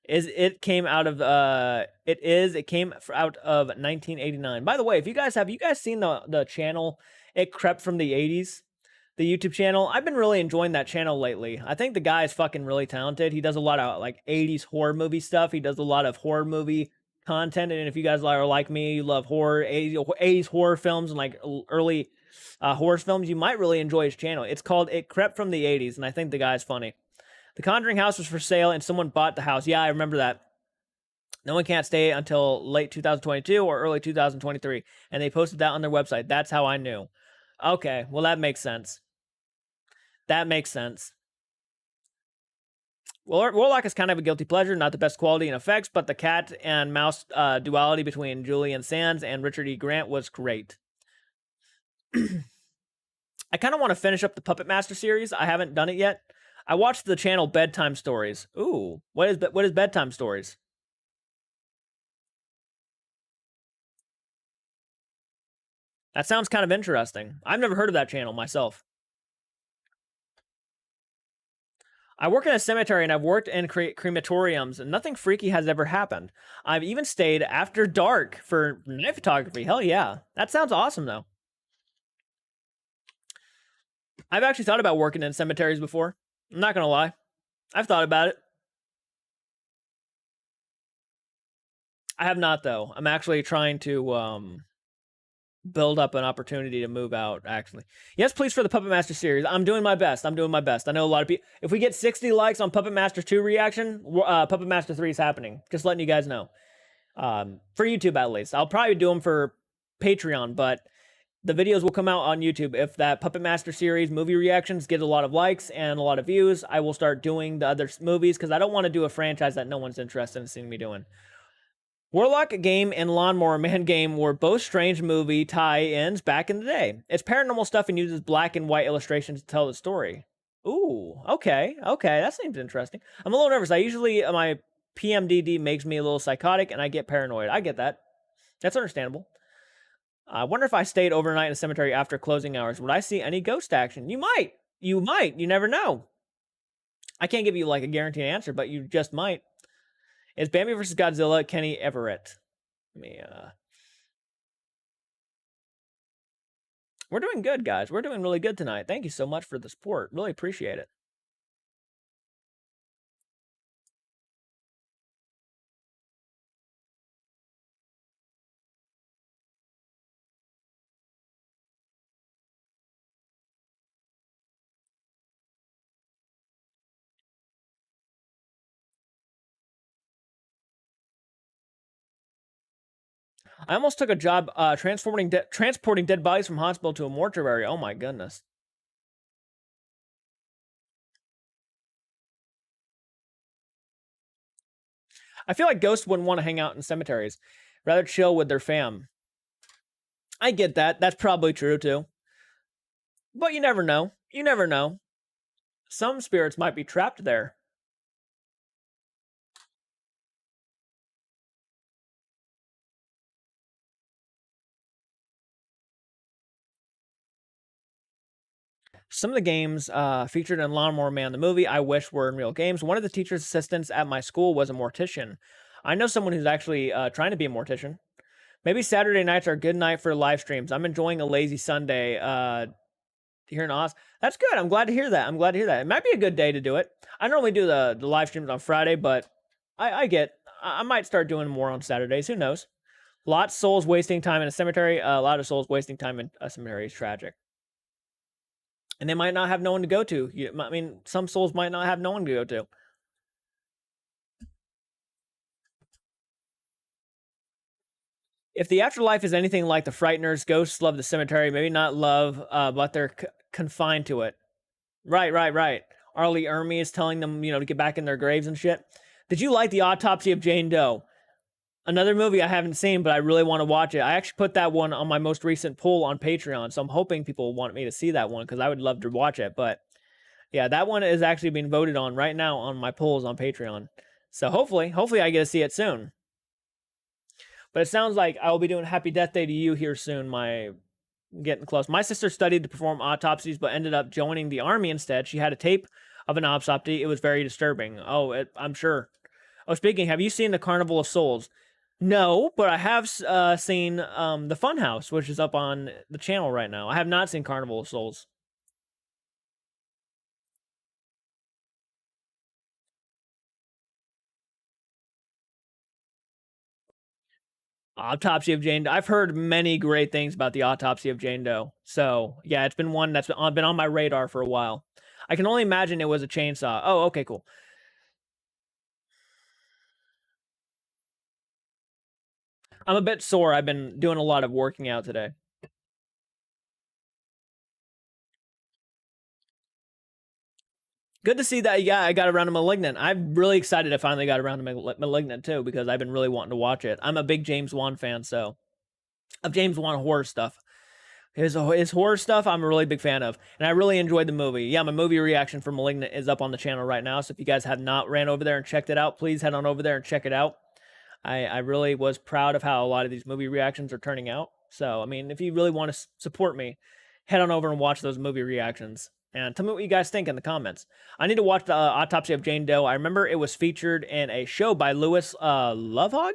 It came out of 1989. By the way, have you guys seen the channel It Crept from the 80s? The YouTube channel. I've been really enjoying that channel lately. I think the guy is fucking really talented. He does a lot of like 80s horror movie stuff. He does a lot of horror movie content. And if you guys are like me, you love horror, 80s horror films and like early horror films, you might really enjoy his channel. It's called It Crept from the 80s, and I think the guy's funny. The Conjuring house was for sale, and someone bought the house. Yeah, I remember that. No one can't stay until late 2022 or early 2023, and they posted that on their website. That's how I knew. Okay, well, that makes sense. That makes sense. Well, Warlock is kind of a guilty pleasure, not the best quality and effects, but the cat and mouse duality between Julian Sands and Richard E. Grant was great. I kind of want to finish up the Puppet Master series. I haven't done it yet. I watched the channel Bedtime Stories. Ooh, what is Bedtime Stories? That sounds kind of interesting. I've never heard of that channel myself. I work in a cemetery and I've worked in crematoriums, and nothing freaky has ever happened. I've even stayed after dark for night photography. Hell yeah. That sounds awesome, though. I've actually thought about working in cemeteries before. I'm not going to lie. I've thought about it. I have not, though. I'm actually trying to build up an opportunity to move out, actually. Yes, please, for the Puppet Master series. I'm doing my best. I know a lot of people. If we get 60 likes on Puppet Master 2 reaction, Puppet Master 3 is happening. Just letting you guys know. For YouTube, at least. I'll probably do them for Patreon, but the videos will come out on YouTube. If that Puppet Master series movie reactions get a lot of likes and a lot of views, I will start doing the other movies, because I don't want to do a franchise that no one's interested in seeing me doing. Warlock game and Lawnmower Man game were both strange movie tie-ins back in the day. It's paranormal stuff and uses black and white illustrations to tell the story. Ooh, okay, that seems interesting. I'm a little nervous. I usually, my PMDD makes me a little psychotic and I get paranoid. I get that. That's understandable. I wonder if I stayed overnight in a cemetery after closing hours, would I see any ghost action? You might. You never know. I can't give you like a guaranteed answer, but you just might. It's Bambi vs. Godzilla, Kenny Everett. We're doing good, guys. We're doing really good tonight. Thank you so much for the support. Really appreciate it. I almost took a job transporting dead bodies from hospital to a mortuary. Oh my goodness. I feel like ghosts wouldn't want to hang out in cemeteries. Rather chill with their fam. I get that. That's probably true too. But you never know. You never know. Some spirits might be trapped there. Some of the games featured in Lawnmower Man the movie I wish were in real games. One of the teacher's assistants at my school was a mortician. I know someone who's actually trying to be a mortician. Maybe Saturday nights are a good night for live streams. I'm enjoying a lazy Sunday here in Oz. That's good. I'm glad to hear that. It might be a good day to do it. I normally do the live streams on Friday, but I might start doing more on Saturdays. Who knows? Lots of souls wasting time in a cemetery. A lot of souls wasting time in a cemetery is tragic. And they might not have no one to go to. I mean, some souls might not have no one to go to. If the afterlife is anything like the Frighteners, ghosts love the cemetery. Maybe not love, but they're confined to it. Right. Arlie Ermy is telling them, to get back in their graves and shit. Did you like The Autopsy of Jane Doe? Another movie I haven't seen, but I really want to watch it. I actually put that one on my most recent poll on Patreon, so I'm hoping people want me to see that one, because I would love to watch it. But yeah, that one is actually being voted on right now on my polls on Patreon. So hopefully I get to see it soon. But it sounds like I will be doing Happy Death Day to You here soon. Getting close. My sister studied to perform autopsies, but ended up joining the army instead. She had a tape of an autopsy. It was very disturbing. I'm sure. Oh, speaking, have you seen the Carnival of Souls? No, but I have seen the Funhouse, which is up on the channel right now. I have not seen Carnival of Souls. Autopsy of Jane Doe. I've heard many great things about the Autopsy of Jane Doe. So, yeah, it's been one that's been on my radar for a while. I can only imagine it was a chainsaw. Oh, okay, cool. I'm a bit sore. I've been doing a lot of working out today. Good to see that I got around to Malignant. I'm really excited I finally got around to Malignant too, because I've been really wanting to watch it. I'm a big James Wan fan, so of James Wan horror stuff. His horror stuff, I'm a really big fan of, and I really enjoyed the movie. Yeah, my movie reaction for *Malignant* is up on the channel right now, so if you guys have not ran over there and checked it out, please head on over there and check it out. I really was proud of how a lot of these movie reactions are turning out. So, I mean, if you really want to support me, head on over and watch those movie reactions. And tell me what you guys think in the comments. I need to watch the Autopsy of Jane Doe. I remember it was featured in a show by Louis Lovehog?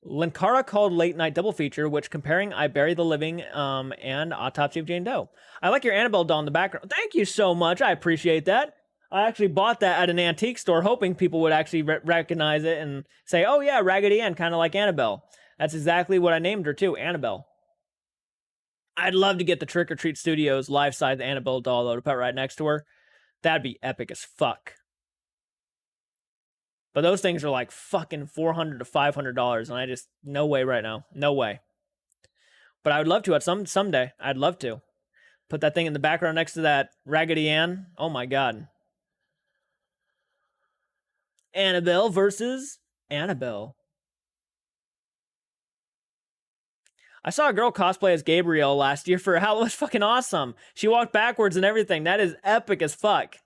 Linkara called Late Night Double Feature, which comparing I Bury the Living and Autopsy of Jane Doe. I like your Annabelle doll in the background. Thank you so much. I appreciate that. I actually bought that at an antique store, hoping people would actually recognize it and say, oh yeah, Raggedy Ann, kind of like Annabelle. That's exactly what I named her too, Annabelle. I'd love to get the Trick or Treat Studios life-size Annabelle doll though to put right next to her. That'd be epic as fuck. But those things are like fucking $400 to $500, and I just, no way right now. No way. But I would love to at someday. I'd love to. Put that thing in the background next to that Raggedy Ann. Oh my god. Annabelle versus Annabelle. I saw a girl cosplay as Gabrielle last year for Halloween. It was fucking awesome. She walked backwards and everything. That is epic as fuck.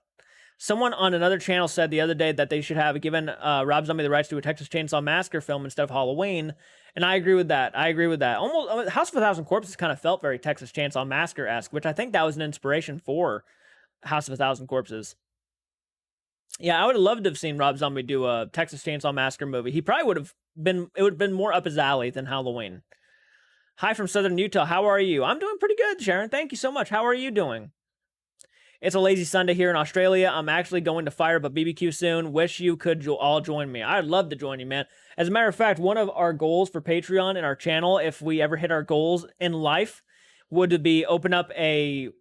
Someone on another channel said the other day that they should have given Rob Zombie the rights to a Texas Chainsaw Massacre film instead of Halloween, and I agree with that. Almost House of a Thousand Corpses kind of felt very Texas Chainsaw Massacre-esque, which I think that was an inspiration for House of a Thousand Corpses. Yeah, I would have loved to have seen Rob Zombie do a Texas Chainsaw Massacre movie. He probably would have been, it would have been more up his alley than Halloween. Hi from Southern Utah. How are you? I'm doing pretty good, Sharon. Thank you so much. How are you doing? It's a lazy Sunday here in Australia. I'm actually going to fire up a BBQ soon. Wish you could all join me. I'd love to join you, man. As a matter of fact, one of our goals for Patreon and our channel, if we ever hit our goals in life, would be open up a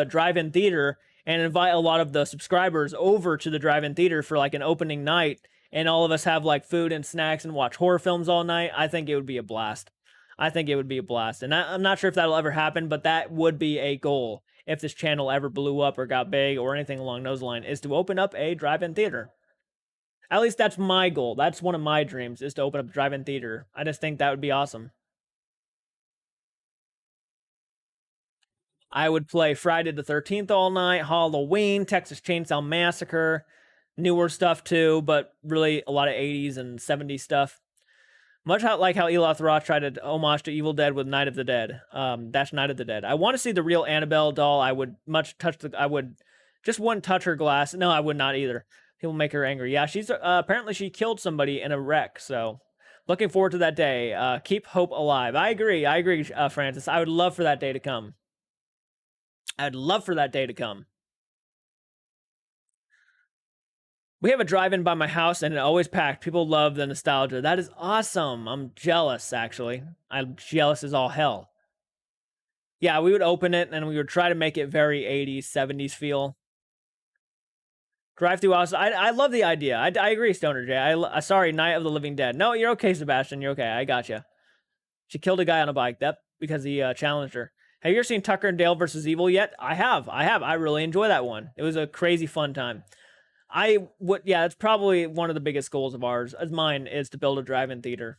drive-in theater and invite a lot of the subscribers over to the drive-in theater for like an opening night, and all of us have like food and snacks and watch horror films all night. I think it would be a blast. And I'm not sure if that'll ever happen, but that would be a goal if this channel ever blew up or got big or anything along those lines, is to open up a drive-in theater. At least that's my goal. That's one of my dreams, is to open up a drive-in theater. I just think that would be awesome. I would play Friday the 13th all night, Halloween, Texas Chainsaw Massacre, newer stuff too, but really a lot of 80s and 70s stuff. Much like how Eloth Roth tried to homage to Evil Dead with Night of the Dead. That's Night of the Dead. I want to see the real Annabelle doll. I would just wouldn't touch her glass. No, I would not either. He'll make her angry. Yeah, she's apparently she killed somebody in a wreck. So, looking forward to that day. Keep hope alive. I agree, Francis. I would love for that day to come. We have a drive-in by my house, and it always packed. People love the nostalgia. That is awesome. I'm jealous, actually. I'm jealous as all hell. Yeah, we would open it, and we would try to make it very 80s, 70s feel. Drive-through house. I love the idea. I agree, Stoner J. Sorry, Night of the Living Dead. No, you're okay, Sebastian. You're okay. I got you. She killed a guy on a bike. That because he challenged her. Have you ever seen Tucker and Dale versus Evil yet? I have. I really enjoy that one. It was a crazy fun time. Yeah, it's probably one of the biggest goals of ours, as mine, is to build a drive-in theater.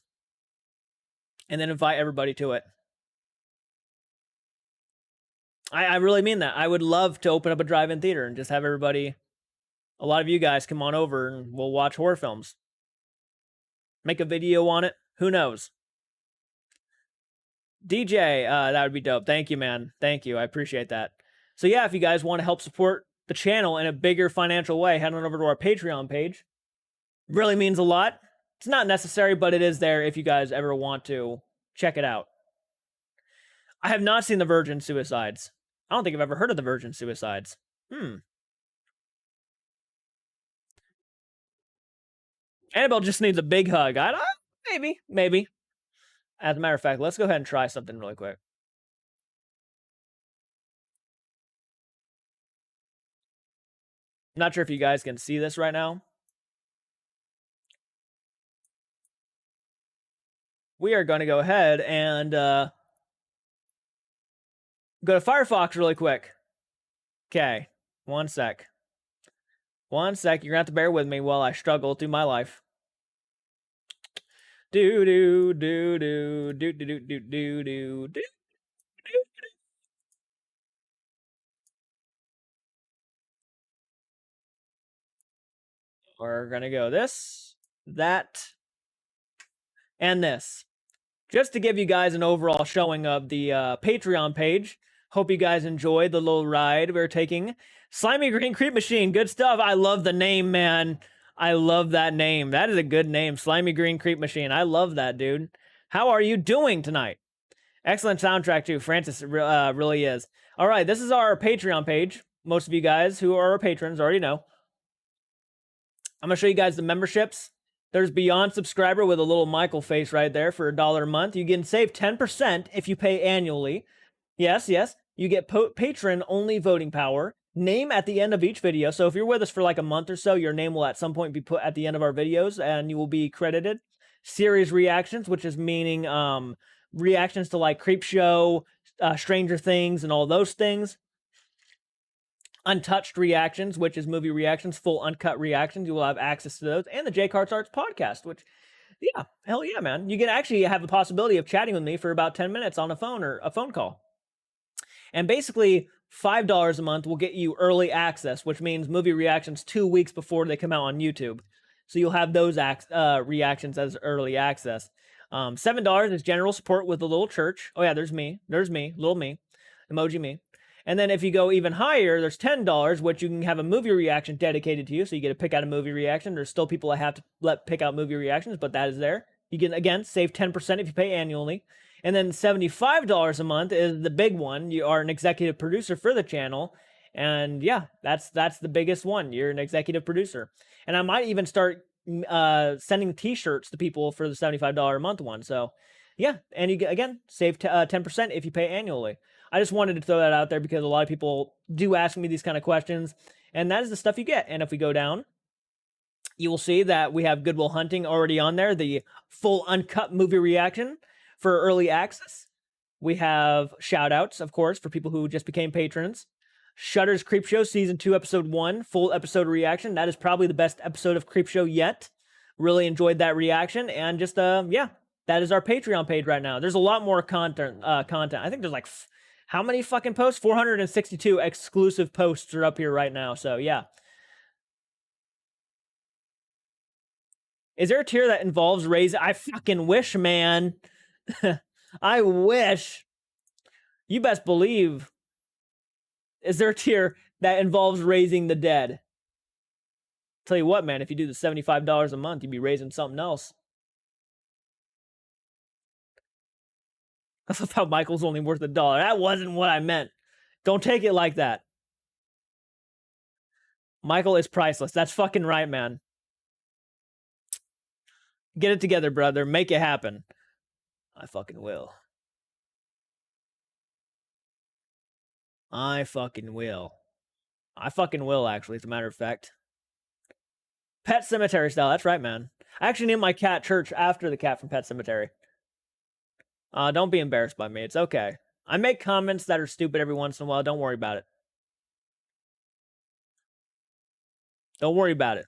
And then invite everybody to it. I really mean that. I would love to open up a drive-in theater and just have everybody, a lot of you guys, come on over and we'll watch horror films. Make a video on it. Who knows? DJ, that would be dope. Thank you, man. Thank you. I appreciate that. So yeah, if you guys want to help support the channel in a bigger financial way, head on over to our Patreon page. Really means a lot. It's not necessary, but it is there if you guys ever want to check it out. I have not seen the Virgin Suicides. I don't think I've ever heard of the Virgin Suicides. Annabelle just needs a big hug. Maybe. As a matter of fact, let's go ahead and try something really quick. I'm not sure if you guys can see this right now. We are going to go ahead and go to Firefox really quick. Okay, one sec. 1 sec. You're gonna have to bear with me while I struggle through my life. Do do do do do do do do do do. We're gonna go this, that, and this. Just to give you guys an overall showing of the Patreon page. Hope you guys enjoyed the little ride we're taking. Slimy Green Creep Machine, good stuff. I love the name, man. I love that name. That is a good name, Slimy Green Creep Machine. I love that, dude. How are you doing tonight? Excellent soundtrack, too. Francis really is. All right, this is our Patreon page. Most of you guys who are our patrons already know. I'm going to show you guys the memberships. There's Beyond Subscriber with a little Michael face right there for $1 a month. You can save 10% if you pay annually. Yes, yes. You get patron-only voting power. Name at the end of each video. So if you're with us for like a month or so, your name will at some point be put at the end of our videos and you will be credited. Series reactions, which is meaning reactions to like Creepshow, Stranger Things, and all those things. Untouched reactions, which is movie reactions, full uncut reactions. You will have access to those. And the JCARTS Arts podcast, which, yeah, hell yeah, man. You can actually have the possibility of chatting with me for about 10 minutes on a phone or a phone call. And basically, $5 a month will get you early access, which means movie reactions 2 weeks before they come out on YouTube. So you'll have those reactions as early access. $7 is general support with the little church. Oh yeah, there's me, little me, emoji me. And then if you go even higher, there's $10, which you can have a movie reaction dedicated to you. So you get to pick out a movie reaction. There's still people I have to let pick out movie reactions, but that is there. You can, again, save 10% if you pay annually. And then $75 a month is the big one. You are an executive producer for the channel. And yeah, that's the biggest one. You're an executive producer. And I might even start sending t-shirts to people for the $75 a month one. So yeah, and you again save 10% if you pay annually. I just wanted to throw that out there because a lot of people do ask me these kind of questions, and that is the stuff you get. And if we go down, you will see that we have Good Will Hunting already on there, the full uncut movie reaction for early access. We have shout outs, of course, for people who just became patrons. Shudder's Creepshow Season 2, Episode 1, full episode reaction. That is probably the best episode of Creepshow yet. Really enjoyed that reaction, and just, yeah, that is our Patreon page right now. There's a lot more content. I think there's like, how many fucking posts? 462 exclusive posts are up here right now, so yeah. Is there a tier that involves raising? I fucking wish, man. I wish. You best believe. Is there a tier that involves raising the dead? Tell you what, man, if you do the $75 a month, you'd be raising something else. I love how Michael's only worth $1. That wasn't what I meant. Don't take it like that. Michael is priceless. That's fucking right, man. Get it together, brother. Make it happen. I fucking will. I fucking will. I fucking will, actually, as a matter of fact. Pet Cemetery style. That's right, man. I actually named my cat Church after the cat from Pet Cemetery. Don't be embarrassed by me. It's okay. I make comments that are stupid every once in a while. Don't worry about it. Don't worry about it.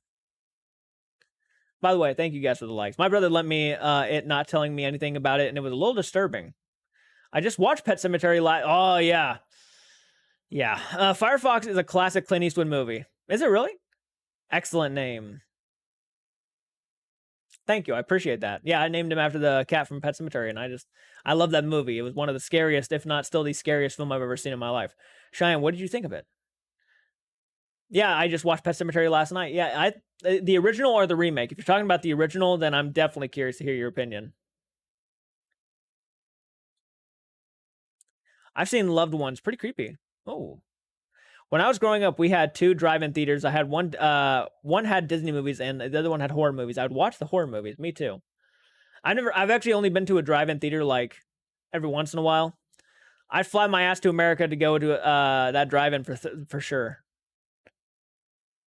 By the way, thank you guys for the likes. My brother lent me it not telling me anything about it, and it was a little disturbing. I just watched Pet Cemetery live. Oh, yeah. Yeah. Firefox is a classic Clint Eastwood movie. Is it really? Excellent name. Thank you. I appreciate that. Yeah, I named him after the cat from Pet Cemetery, and I love that movie. It was one of the scariest, if not still the scariest film I've ever seen in my life. Cheyenne, what did you think of it? Yeah, I just watched Pet Cemetery last night. Yeah, the original or the remake? If you're talking about the original, then I'm definitely curious to hear your opinion. I've seen Loved Ones. Pretty creepy. Oh. When I was growing up, we had 2 drive-in theaters. I had one had Disney movies and the other one had horror movies. I would watch the horror movies. Me too. I've actually only been to a drive-in theater like every once in a while. I'd fly my ass to America to go to that drive-in for sure.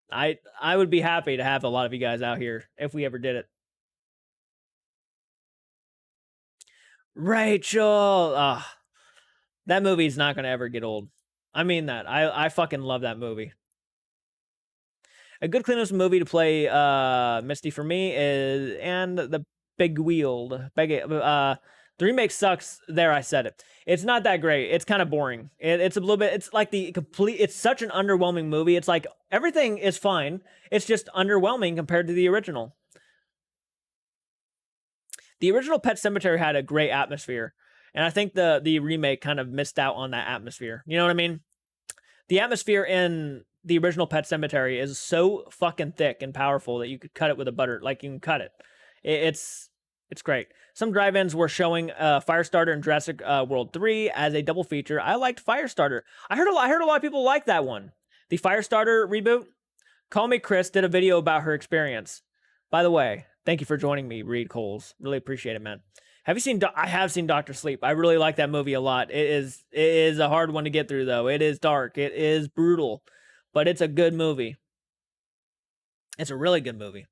I would be happy to have a lot of you guys out here if we ever did it. Rachel, that movie's not gonna ever get old. I mean that. I fucking love that movie. A good Clint Eastwood movie to play Misty for me is and the Big Wheel. The remake sucks. There, I said it. It's not that great. It's kind of boring. It's a little bit. It's like the complete. It's such an underwhelming movie. It's like everything is fine. It's just underwhelming compared to the original. The original Pet Sematary had a great atmosphere, and I think the remake kind of missed out on that atmosphere. You know what I mean? The atmosphere in the original Pet Sematary is so fucking thick and powerful that you could cut it with a butter. Like, you can cut it. It's great. Some drive-ins were showing Firestarter and Jurassic World 3 as a double feature. I liked Firestarter. I heard a lot of people like that one. The Firestarter reboot. Call Me Chris did a video about her experience. By the way, thank you for joining me, Reed Coles. Really appreciate it, man. Have you seen? I have seen Dr. Sleep. I really like that movie a lot. It is a hard one to get through, though. It is dark. It is brutal, but it's a good movie. It's a really good movie.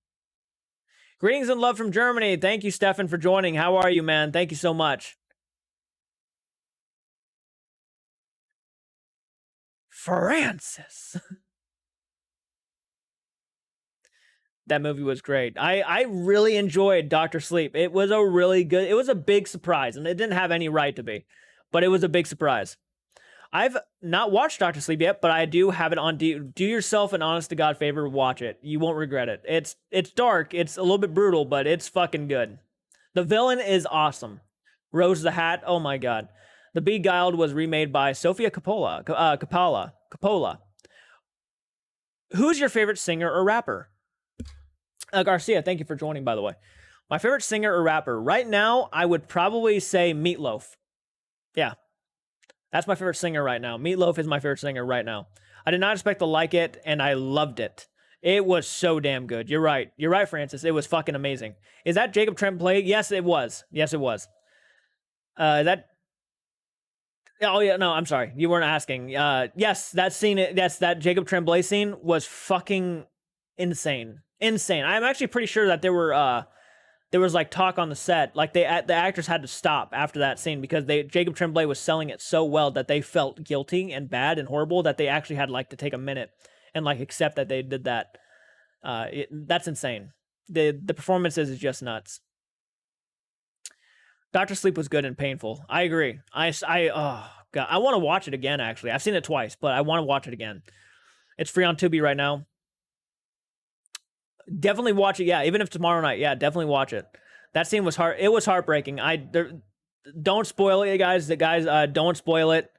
Greetings and love from Germany. Thank you, Stefan, for joining. How are you, man? Thank you so much. Francis. That movie was great. I really enjoyed Dr. Sleep. It was a big surprise, and it didn't have any right to be, but it was a big surprise. I've not watched Dr. Sleep yet, but I do have it on. Do yourself an honest to God favor, watch it. You won't regret it. It's dark, it's a little bit brutal, but it's fucking good. The villain is awesome. Rose the Hat, oh my God. The Beguiled was remade by Sofia Coppola. Who's your favorite singer or rapper? Garcia, thank you for joining, by the way. My favorite singer or rapper right now, I would probably say Meatloaf. Yeah, that's my favorite singer right now. Meatloaf is my favorite singer right now. I did not expect to like it, and I loved it. It was so damn good. You're right. You're right, Francis. It was fucking amazing. Is that Jacob Tremblay? Yes, it was. Yes, it was. That. Oh yeah, no, I'm sorry. You weren't asking. Yes, that scene. Yes, that Jacob Tremblay scene was fucking insane. Insane. I'm actually pretty sure that there was like talk on the set, like the actors had to stop after that scene because Jacob Tremblay was selling it so well that they felt guilty and bad and horrible that they actually had like to take a minute and like accept that they did that. That's insane. The performances is just nuts. Dr. Sleep was good and painful. I agree. Oh God, I want to watch it again. Actually, I've seen it twice, but I want to watch it again. It's free on Tubi right now. Definitely watch it. Yeah, even if tomorrow night. Yeah, definitely watch it. That scene was hard. It was heartbreaking. Don't spoil it, guys. Don't spoil it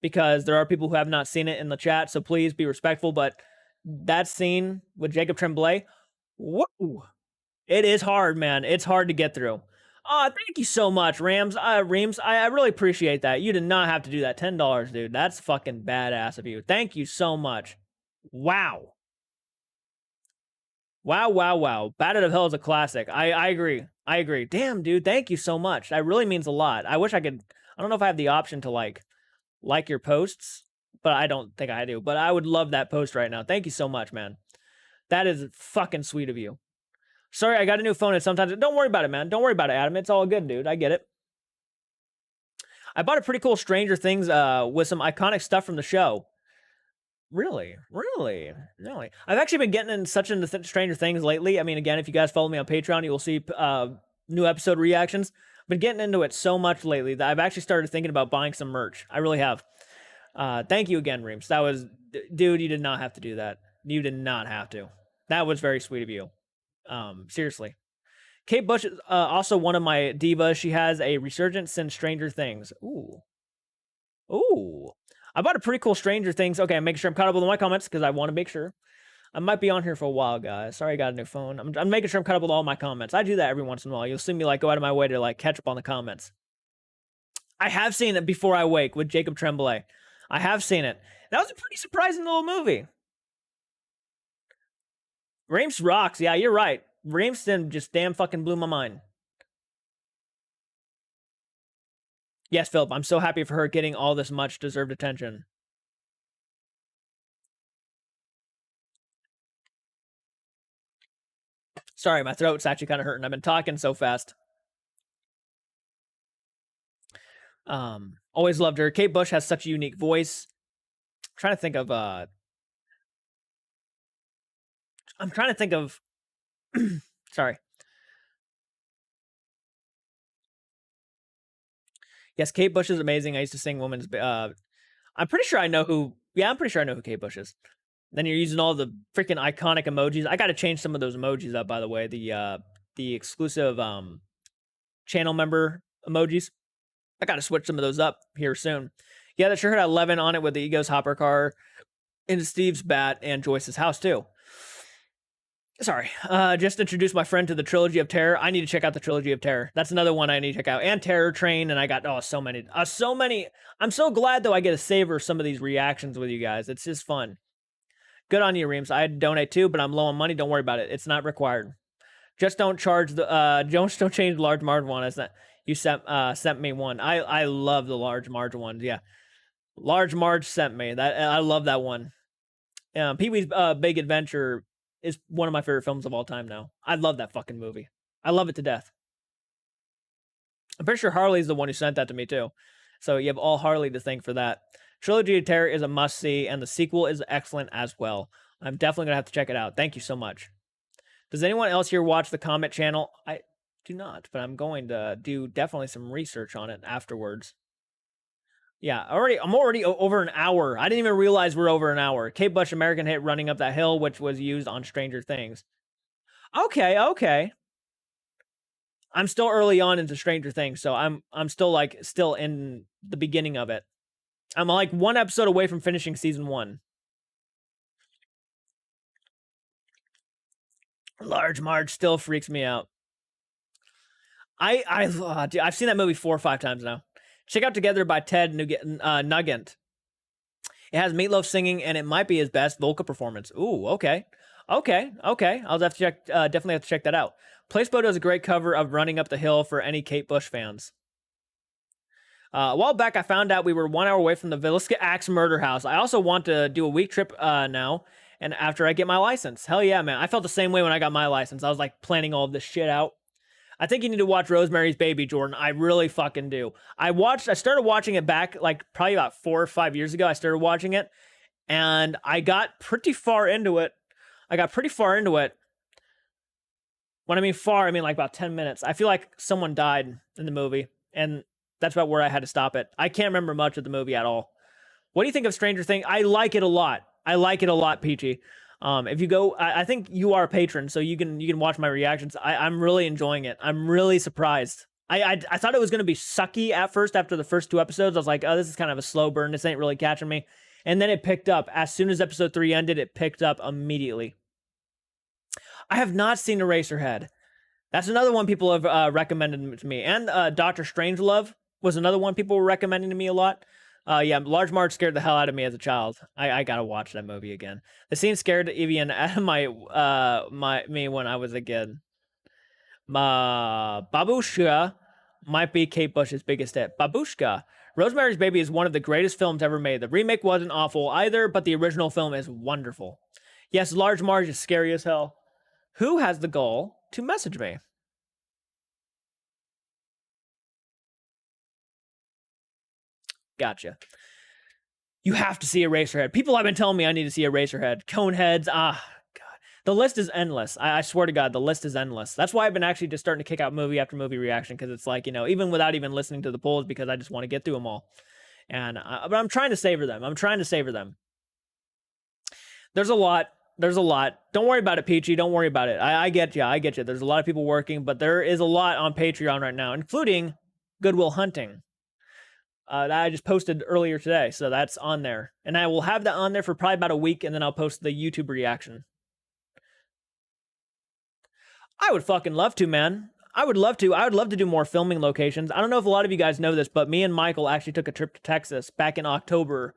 because there are people who have not seen it in the chat. So please be respectful. But that scene with Jacob Tremblay, whoa, it is hard, man. It's hard to get through. Oh, thank you so much, Reams. I really appreciate that. You did not have to do that. $10, dude. That's fucking badass of you. Thank you so much. Wow. Wow. Bat Out of Hell is a classic. I agree. Damn, dude, thank you so much. That really means a lot. I wish I could. I don't know if I have the option to like your posts, but I don't think I do. But I would love that post right now. Thank you so much, man. That is fucking sweet of you. Sorry, I got a new phone and sometimes don't worry about it, man. Don't worry about it, Adam. It's all good, dude. I get it. I bought a pretty cool Stranger Things with some iconic stuff from the show. Really? I've actually been getting into Stranger Things lately. I mean, again, if you guys follow me on Patreon, you will see new episode reactions. I've been getting into it so much lately that I've actually started thinking about buying some merch. I really have. Thank you again, Reams. That was, dude, you did not have to do that. You did not have to. That was very sweet of you. Seriously. Kate Bush is also one of my divas. She has a resurgence in Stranger Things. Ooh. I bought a pretty cool Stranger Things. Okay, I'm making sure I'm caught up with all my comments because I want to make sure. I might be on here for a while, guys. Sorry I got a new phone. I'm making sure I'm caught up with all my comments. I do that every once in a while. You'll see me like go out of my way to like catch up on the comments. I have seen it Before I Wake with Jacob Tremblay. I have seen it. That was a pretty surprising little movie. Rames rocks. Yeah, you're right. Ramston just damn fucking blew my mind. Yes, Philip, I'm so happy for her getting all this much deserved attention. Sorry, my throat's actually kind of hurting. I've been talking so fast. Always loved her. Kate Bush has such a unique voice. I'm trying to think of I'm trying to think of. Sorry. Yes, Kate Bush is amazing. I used to sing Woman's. I'm pretty sure I know who. Yeah, I'm pretty sure I know who Kate Bush is. Then you're using all the freaking iconic emojis. I got to change some of those emojis up, by the way. The exclusive channel member emojis. I got to switch some of those up here soon. Yeah, that sure had 11 on it with the Ego's hopper car, into Steve's bat, and Joyce's house too. Sorry, just introduced my friend to the Trilogy of Terror. I need to check out the Trilogy of Terror. That's another one I need to check out. And Terror Train, and I got so many. I'm so glad though I get to savor some of these reactions with you guys. It's just fun. Good on you, Reams. I'd donate too, but I'm low on money. Don't worry about it. It's not required. Just don't charge the don't change the large Marge one. It's not, you sent me one. I love the large Marge ones. Yeah, large Marge sent me that. I love that one. Pee-wee's Big Adventure is one of my favorite films of all time now. I love that fucking movie. I love it to death. I'm pretty sure Harley's the one who sent that to me too. So you have all Harley to thank for that. Trilogy of Terror is a must-see, and the sequel is excellent as well. I'm definitely going to have to check it out. Thank you so much. Does anyone else here watch the Comet channel? I do not, but I'm going to do definitely some research on it afterwards. Yeah, I'm already over an hour. I didn't even realize we're over an hour. Kate Bush, American Hit, Running Up That Hill, which was used on Stranger Things. Okay. I'm still early on into Stranger Things, so I'm still in the beginning of it. I'm like one episode away from finishing season 1. Large Marge still freaks me out. I've seen that movie 4 or 5 times now. Check out Together by Ted Nugent. It has Meatloaf singing, and it might be his best vocal performance. Ooh, okay. I'll have to check. Definitely have to check that out. Placebo does a great cover of Running Up the Hill for any Kate Bush fans. A while back, I found out we were 1 hour away from the Villisca Axe murder house. I also want to do a week trip now, and after I get my license. Hell yeah, man. I felt the same way when I got my license. I was like planning all of this shit out. I think you need to watch Rosemary's Baby, Jordan. I really fucking do. I started watching it back like probably about 4 or 5 years ago. I started watching it, and I got pretty far into it. When I mean far, I mean like about 10 minutes. I feel like someone died in the movie, and that's about where I had to stop it. I can't remember much of the movie at all. What do you think of Stranger Things? I like it a lot, Peachy. If you go, I think you are a patron, so you can watch my reactions. I'm really enjoying it. I'm really surprised. I thought it was going to be sucky at first after the first 2 episodes. I was like, oh, this is kind of a slow burn. This ain't really catching me. And then it picked up. As soon as episode 3 ended, it picked up immediately. I have not seen Eraserhead. That's another one people have recommended to me. And Dr. Strangelove was another one people were recommending to me a lot. Yeah, Large Marge scared the hell out of me as a child. I gotta watch that movie again. The scene scared Evian out of me when I was a kid. Babushka might be Kate Bush's biggest hit. Babushka. Rosemary's Baby is one of the greatest films ever made. The remake wasn't awful either, but the original film is wonderful. Yes, Large Marge is scary as hell. Who has the goal to message me? Gotcha. You have to see Eraserhead. People have been telling me I need to see Eraserhead. Coneheads. God. The list is endless. I swear to God, the list is endless. That's why I've been actually just starting to kick out movie after movie reaction, because it's like, even without even listening to the polls, because I just want to get through them all. And but I'm trying to savor them. There's a lot. Don't worry about it, Peachy. Don't worry about it. I get you. There's a lot of people working, but there is a lot on Patreon right now, including Good Will Hunting. That I just posted earlier today, so that's on there. And I will have that on there for probably about a week, and then I'll post the YouTube reaction. I would fucking love to, man. I would love to do more filming locations. I don't know if a lot of you guys know this, but me and Michael actually took a trip to Texas back in October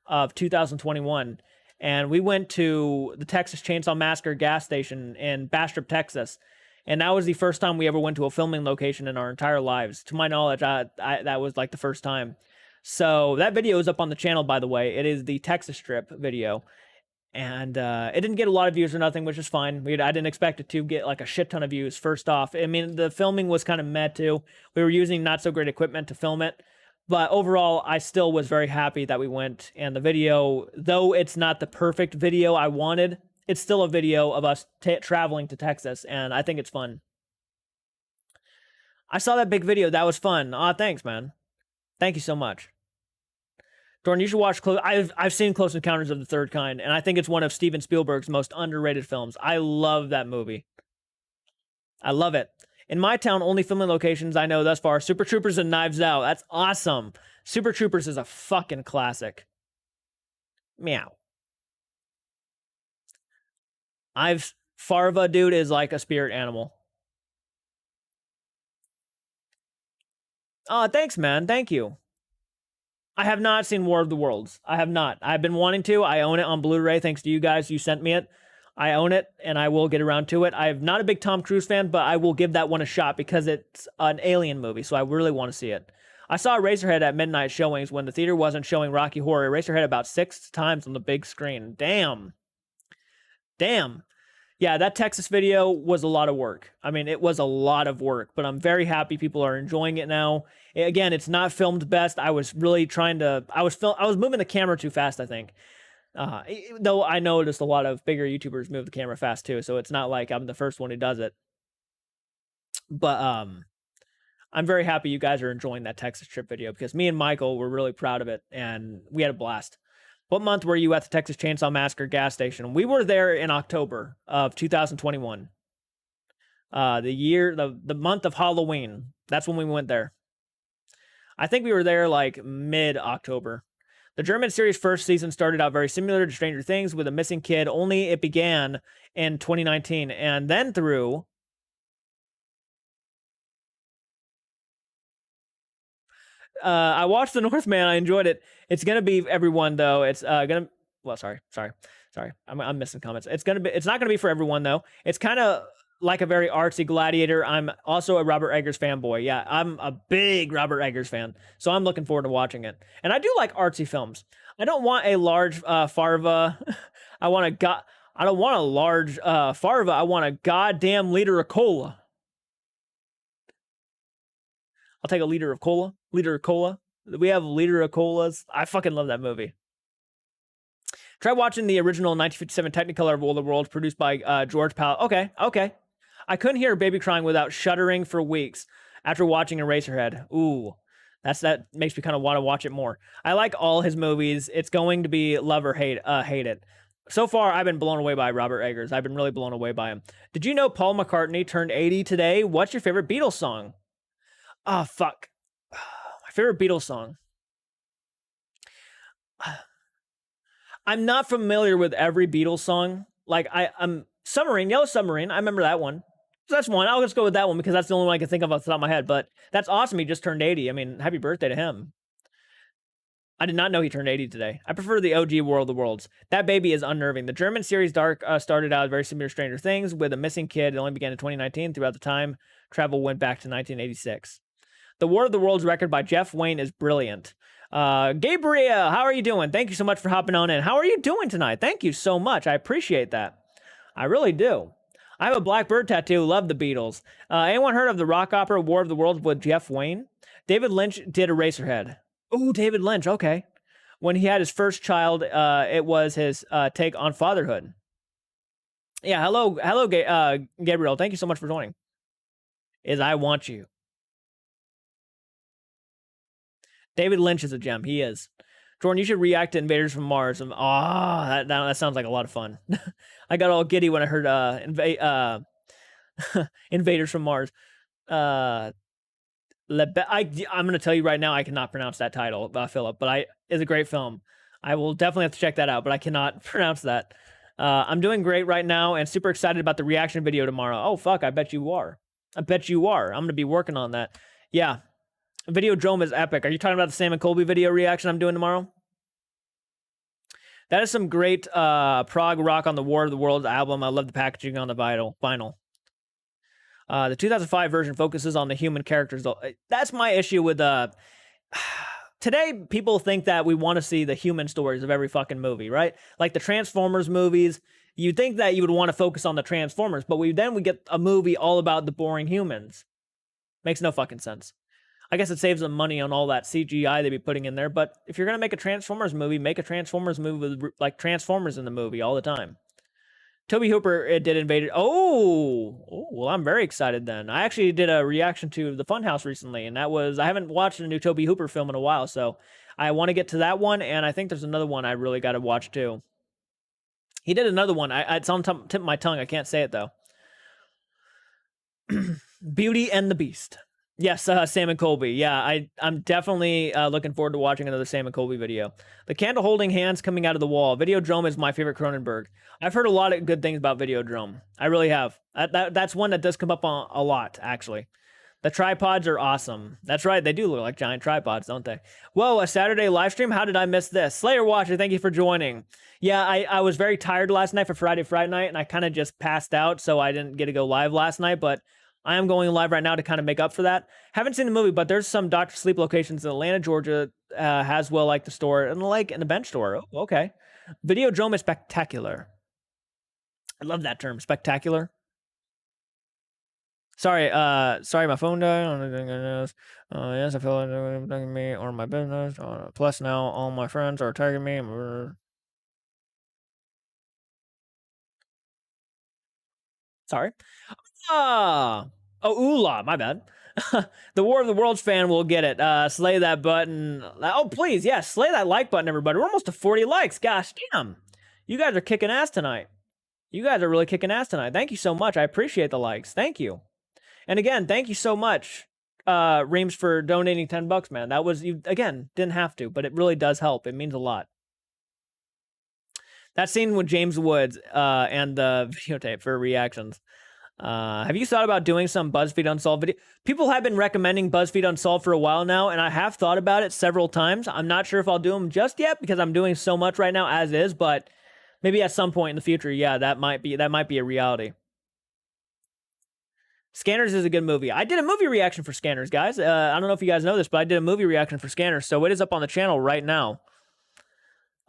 of 2021. And we went to the Texas Chainsaw Massacre gas station in Bastrop, Texas. And that was the first time we ever went to a filming location in our entire lives. To my knowledge, that was like the first time. So that video is up on the channel, by the way. It is the Texas trip video. And it didn't get a lot of views or nothing, which is fine. I didn't expect it to get like a shit ton of views, first off. I mean, the filming was kind of meh too. We were using not so great equipment to film it. But overall, I still was very happy that we went. And the video, though it's not the perfect video I wanted, it's still a video of us traveling to Texas, and I think it's fun. I saw that big video. That was fun. Thanks, man. Thank you so much. Jordan, you should watch I've seen Close Encounters of the Third Kind, and I think it's one of Steven Spielberg's most underrated films. I love that movie. I love it. In my town, only filming locations I know thus far, Super Troopers and Knives Out. That's awesome. Super Troopers is a fucking classic. Meow. Farva, dude, is like a spirit animal. Thanks, man. Thank you. I have not seen War of the Worlds. I have not. I've been wanting to. I own it on Blu-ray thanks to you guys. You sent me it. I own it, and I will get around to it. I'm not a big Tom Cruise fan, but I will give that one a shot because it's an alien movie, so I really want to see it. I saw Eraserhead at midnight showings when the theater wasn't showing Rocky Horror. Eraserhead about 6 times on the big screen. Damn. Yeah, that Texas video was a lot of work. I mean, it was a lot of work, but I'm very happy people are enjoying it now. Again, it's not filmed best. I was really trying to... I was moving the camera too fast, I think. Though I noticed a lot of bigger YouTubers move the camera fast too, so it's not like I'm the first one who does it. But I'm very happy you guys are enjoying that Texas trip video because me and Michael were really proud of it, and we had a blast. What month were you at the Texas Chainsaw Massacre gas station? We were there in October of 2021. The month of Halloween. That's when we went there. I think we were there like mid-October. The German series' first season started out very similar to Stranger Things with a missing kid, only it began in 2019 and then through... I watched The Northman. I enjoyed it. It's gonna be everyone though. It's gonna... Well, sorry. I'm missing comments. It's not gonna be for everyone though. It's kind of like a very artsy Gladiator. I'm also a Robert Eggers fanboy. Yeah, I'm a big Robert Eggers fan, so I'm looking forward to watching it. And I do like artsy films. I don't want a large Farva. I don't want a large Farva. I want a goddamn liter of cola. I'll take a liter of cola. Liter of cola. We have a liter of colas. I fucking love that movie. Try watching the original 1957 Technicolor of War of the Worlds produced by George Powell. Okay. I couldn't hear a baby crying without shuddering for weeks after watching Eraserhead. Ooh, that makes me kind of want to watch it more. I like all his movies. It's going to be love or hate it. So far, I've been blown away by Robert Eggers. I've been really blown away by him. Did you know Paul McCartney turned 80 today? What's your favorite Beatles song? Oh, fuck. My favorite Beatles song. I'm not familiar with every Beatles song. Like, I'm Submarine, Yellow Submarine. I remember that one. So that's one. I'll just go with that one because that's the only one I can think of off the top of my head. But that's awesome. He just turned 80. I mean, happy birthday to him. I did not know he turned 80 today. I prefer the OG War of the Worlds. That baby is unnerving. The German series Dark started out very similar to Stranger Things with a missing kid. It only began in 2019. Throughout the time, travel went back to 1986. The War of the Worlds record by Jeff Wayne is brilliant. Gabriel, how are you doing? Thank you so much for hopping on in. How are you doing tonight? Thank you so much. I appreciate that. I really do. I have a black bird tattoo. Love the Beatles. Anyone heard of the rock opera War of the Worlds with Jeff Wayne? David Lynch did Eraserhead. Ooh, David Lynch. Okay. When he had his first child, it was his take on fatherhood. Yeah, hello, Gabriel. Thank you so much for joining. I Want You. David Lynch is a gem. He is. Jordan, you should react to Invaders from Mars. That sounds like a lot of fun. I got all giddy when I heard Invaders from Mars. I'm going to tell you right now, I cannot pronounce that title, Philip, but it's a great film. I will definitely have to check that out, but I cannot pronounce that. I'm doing great right now and super excited about the reaction video tomorrow. Oh, fuck, I bet you are. I'm going to be working on that. Yeah. Videodrome is epic. Are you talking about the Sam and Colby video reaction I'm doing tomorrow? That is some great prog rock on the War of the Worlds album. I love the packaging on the vinyl. The 2005 version focuses on the human characters. That's my issue with... Today, people think that we want to see the human stories of every fucking movie, right? Like the Transformers movies. You'd think that you would want to focus on the Transformers, but we get a movie all about the boring humans. Makes no fucking sense. I guess it saves them money on all that CGI they'd be putting in there, but if you're going to make a Transformers movie, make a Transformers movie with like Transformers in the movie all the time. Toby Hooper did Invaded. Oh, well, I'm very excited then. I actually did a reaction to The Funhouse recently, and that was, I haven't watched a new Toby Hooper film in a while, so I want to get to that one, and I think there's another one I really got to watch too. He did another one. It's on tip of my tongue. I can't say it though. Beauty and the Beast. Yes, Sam and Colby. Yeah, I'm definitely looking forward to watching another Sam and Colby video. The candle holding hands coming out of the wall. Videodrome is my favorite Cronenberg. I've heard a lot of good things about Videodrome. I really have. That's one that does come up on a lot, actually. The tripods are awesome. That's right, they do look like giant tripods, don't they? Whoa, a Saturday live stream? How did I miss this? Slayer Watcher, thank you for joining. Yeah, I was very tired last night for Friday night, and I kind of just passed out, so I didn't get to go live last night, but I am going live right now to kind of make up for that. Haven't seen the movie, but there's some Dr. Sleep locations in Atlanta, Georgia, Haswell, like the store, and the lake, and the bench store. Oh, okay. Videodrome is spectacular. I love that term, spectacular. Sorry, my phone died. Yes, I feel like they're tagging me or my business. Plus, now all my friends are tagging me. Sorry. Oh, oola, my bad. The War of the Worlds fan will get it. Slay that button. Oh, please, yes, slay that like button, everybody. We're almost to 40 likes. Gosh, damn. You guys are kicking ass tonight. You guys are really kicking ass tonight. Thank you so much. I appreciate the likes. Thank you. And again, thank you so much, Reams, for donating $10, man. That was, you again, didn't have to, but it really does help. It means a lot. That scene with James Woods and the videotape for reactions. Have you thought about doing some BuzzFeed Unsolved video? People have been recommending BuzzFeed Unsolved for a while now, and I have thought about it several times. I'm not sure if I'll do them just yet because I'm doing so much right now as is, but maybe at some point in the future, yeah, that might be a reality. Scanners is a good movie. I did a movie reaction for Scanners, guys. I don't know if you guys know this, but I did a movie reaction for Scanners, so it is up on the channel right now.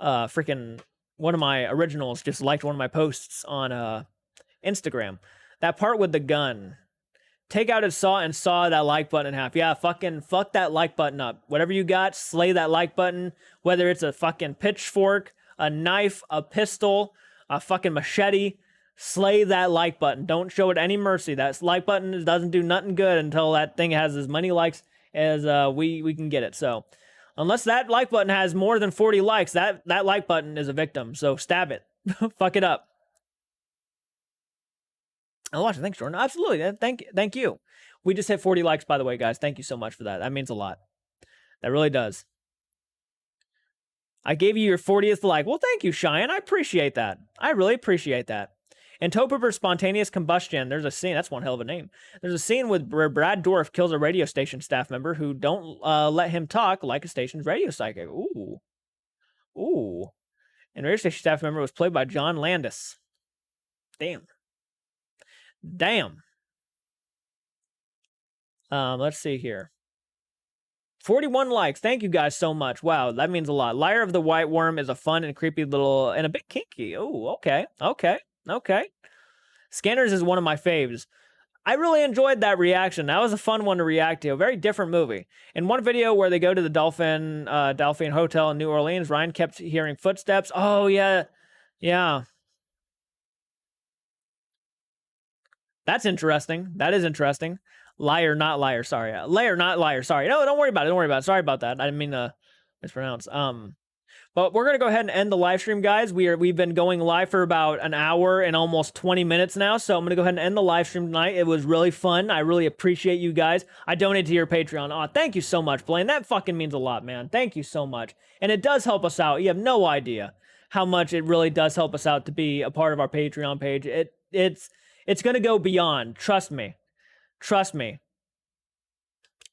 Freaking one of my originals just liked one of my posts on Instagram. That part with the gun. Take out his saw and saw that like button in half. Yeah, fuck that like button up. Whatever you got, slay that like button. Whether it's a fucking pitchfork, a knife, a pistol, a fucking machete, slay that like button. Don't show it any mercy. That like button doesn't do nothing good until that thing has as many likes as we can get it. So unless that like button has more than 40 likes, that like button is a victim. So stab it. Fuck it up. I'll watch it. Thanks, Jordan. Absolutely. Thank you. We just hit 40 likes, by the way, guys. Thank you so much for that. That means a lot. That really does. I gave you your 40th like. Well, thank you, Cheyenne. I appreciate that. I really appreciate that. In Topiper Spontaneous Combustion, there's a scene. That's one hell of a name. There's a scene where Brad Dourif kills a radio station staff member who don't let him talk like a station's radio psychic. Ooh. And radio station staff member was played by John Landis. Damn. Let's see here. 41 likes. Thank you guys so much. Wow, that means a lot. Liar of the White Worm is a fun and creepy little, and a bit kinky. Oh, okay. Scanners is one of my faves. I really enjoyed that reaction. That was a fun one to react to. A very different movie. In one video where they go to the Dolphin Hotel in New Orleans, Ryan kept hearing footsteps. Oh, yeah. That's interesting. That is interesting. Liar, not liar. Sorry. Layer, not liar. Sorry. No, don't worry about it. Sorry about that. I didn't mean to mispronounce. But we're going to go ahead and end the live stream, guys. We've been going live for about an hour and almost 20 minutes now. So I'm going to go ahead and end the live stream tonight. It was really fun. I really appreciate you guys. I donated to your Patreon. Oh, thank you so much, Blaine. That fucking means a lot, man. Thank you so much. And it does help us out. You have no idea how much it really does help us out to be a part of our Patreon page. It's going to go beyond. Trust me.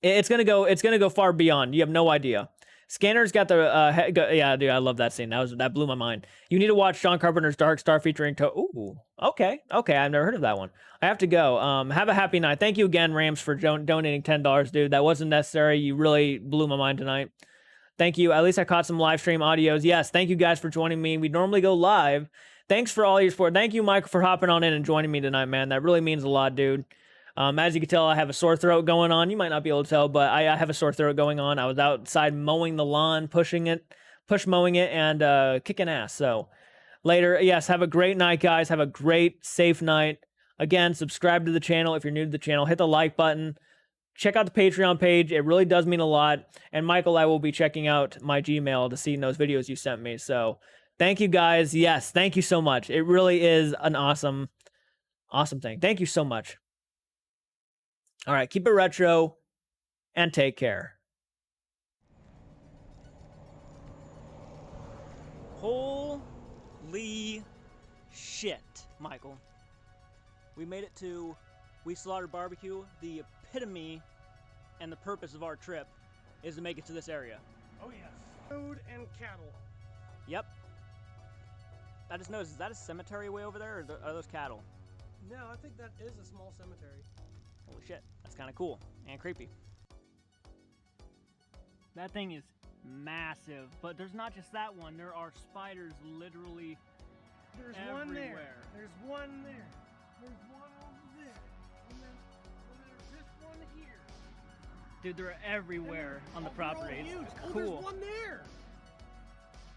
It's going to go far beyond. You have no idea. Scanner's got the yeah, dude, I love that scene. That blew my mind. You need to watch John Carpenter's Dark Star featuring Ooh, okay. I've never heard of that one. I have to go. Have a happy night. Thank you again, Rams, for donating $10, dude. That wasn't necessary. You really blew my mind tonight. Thank you. At least I caught some live stream audios. Yes, thank you guys for joining me. We normally go live. Thanks for all your support. Thank you, Michael, for hopping on in and joining me tonight, man. That really means a lot, dude. As you can tell, I have a sore throat going on. You might not be able to tell, but I have a sore throat going on. I was outside mowing the lawn, push mowing it, and kicking ass. So later. Yes, have a great night, guys. Have a great, safe night. Again, subscribe to the channel if you're new to the channel. Hit the like button. Check out the Patreon page. It really does mean a lot. And Michael, I will be checking out my Gmail to see those videos you sent me. So thank you, guys. Yes, thank you so much. It really is an awesome thing. Thank you so much. All right, keep it retro and take care. Holy shit, Michael. We made it to We Slaughtered Barbecue. The epitome and the purpose of our trip is to make it to this area. Oh yes. Food and cattle. Yep. I just noticed, is that a cemetery way over there, or are those cattle? No, I think that is a small cemetery. Holy shit, that's kind of cool and creepy. That thing is massive, but there's not just that one. There are spiders literally everywhere. One there. There's one there. There's one over there. And then there's this one here. Dude, they're everywhere on the property. Huge. It's Oh, cool. there's one there.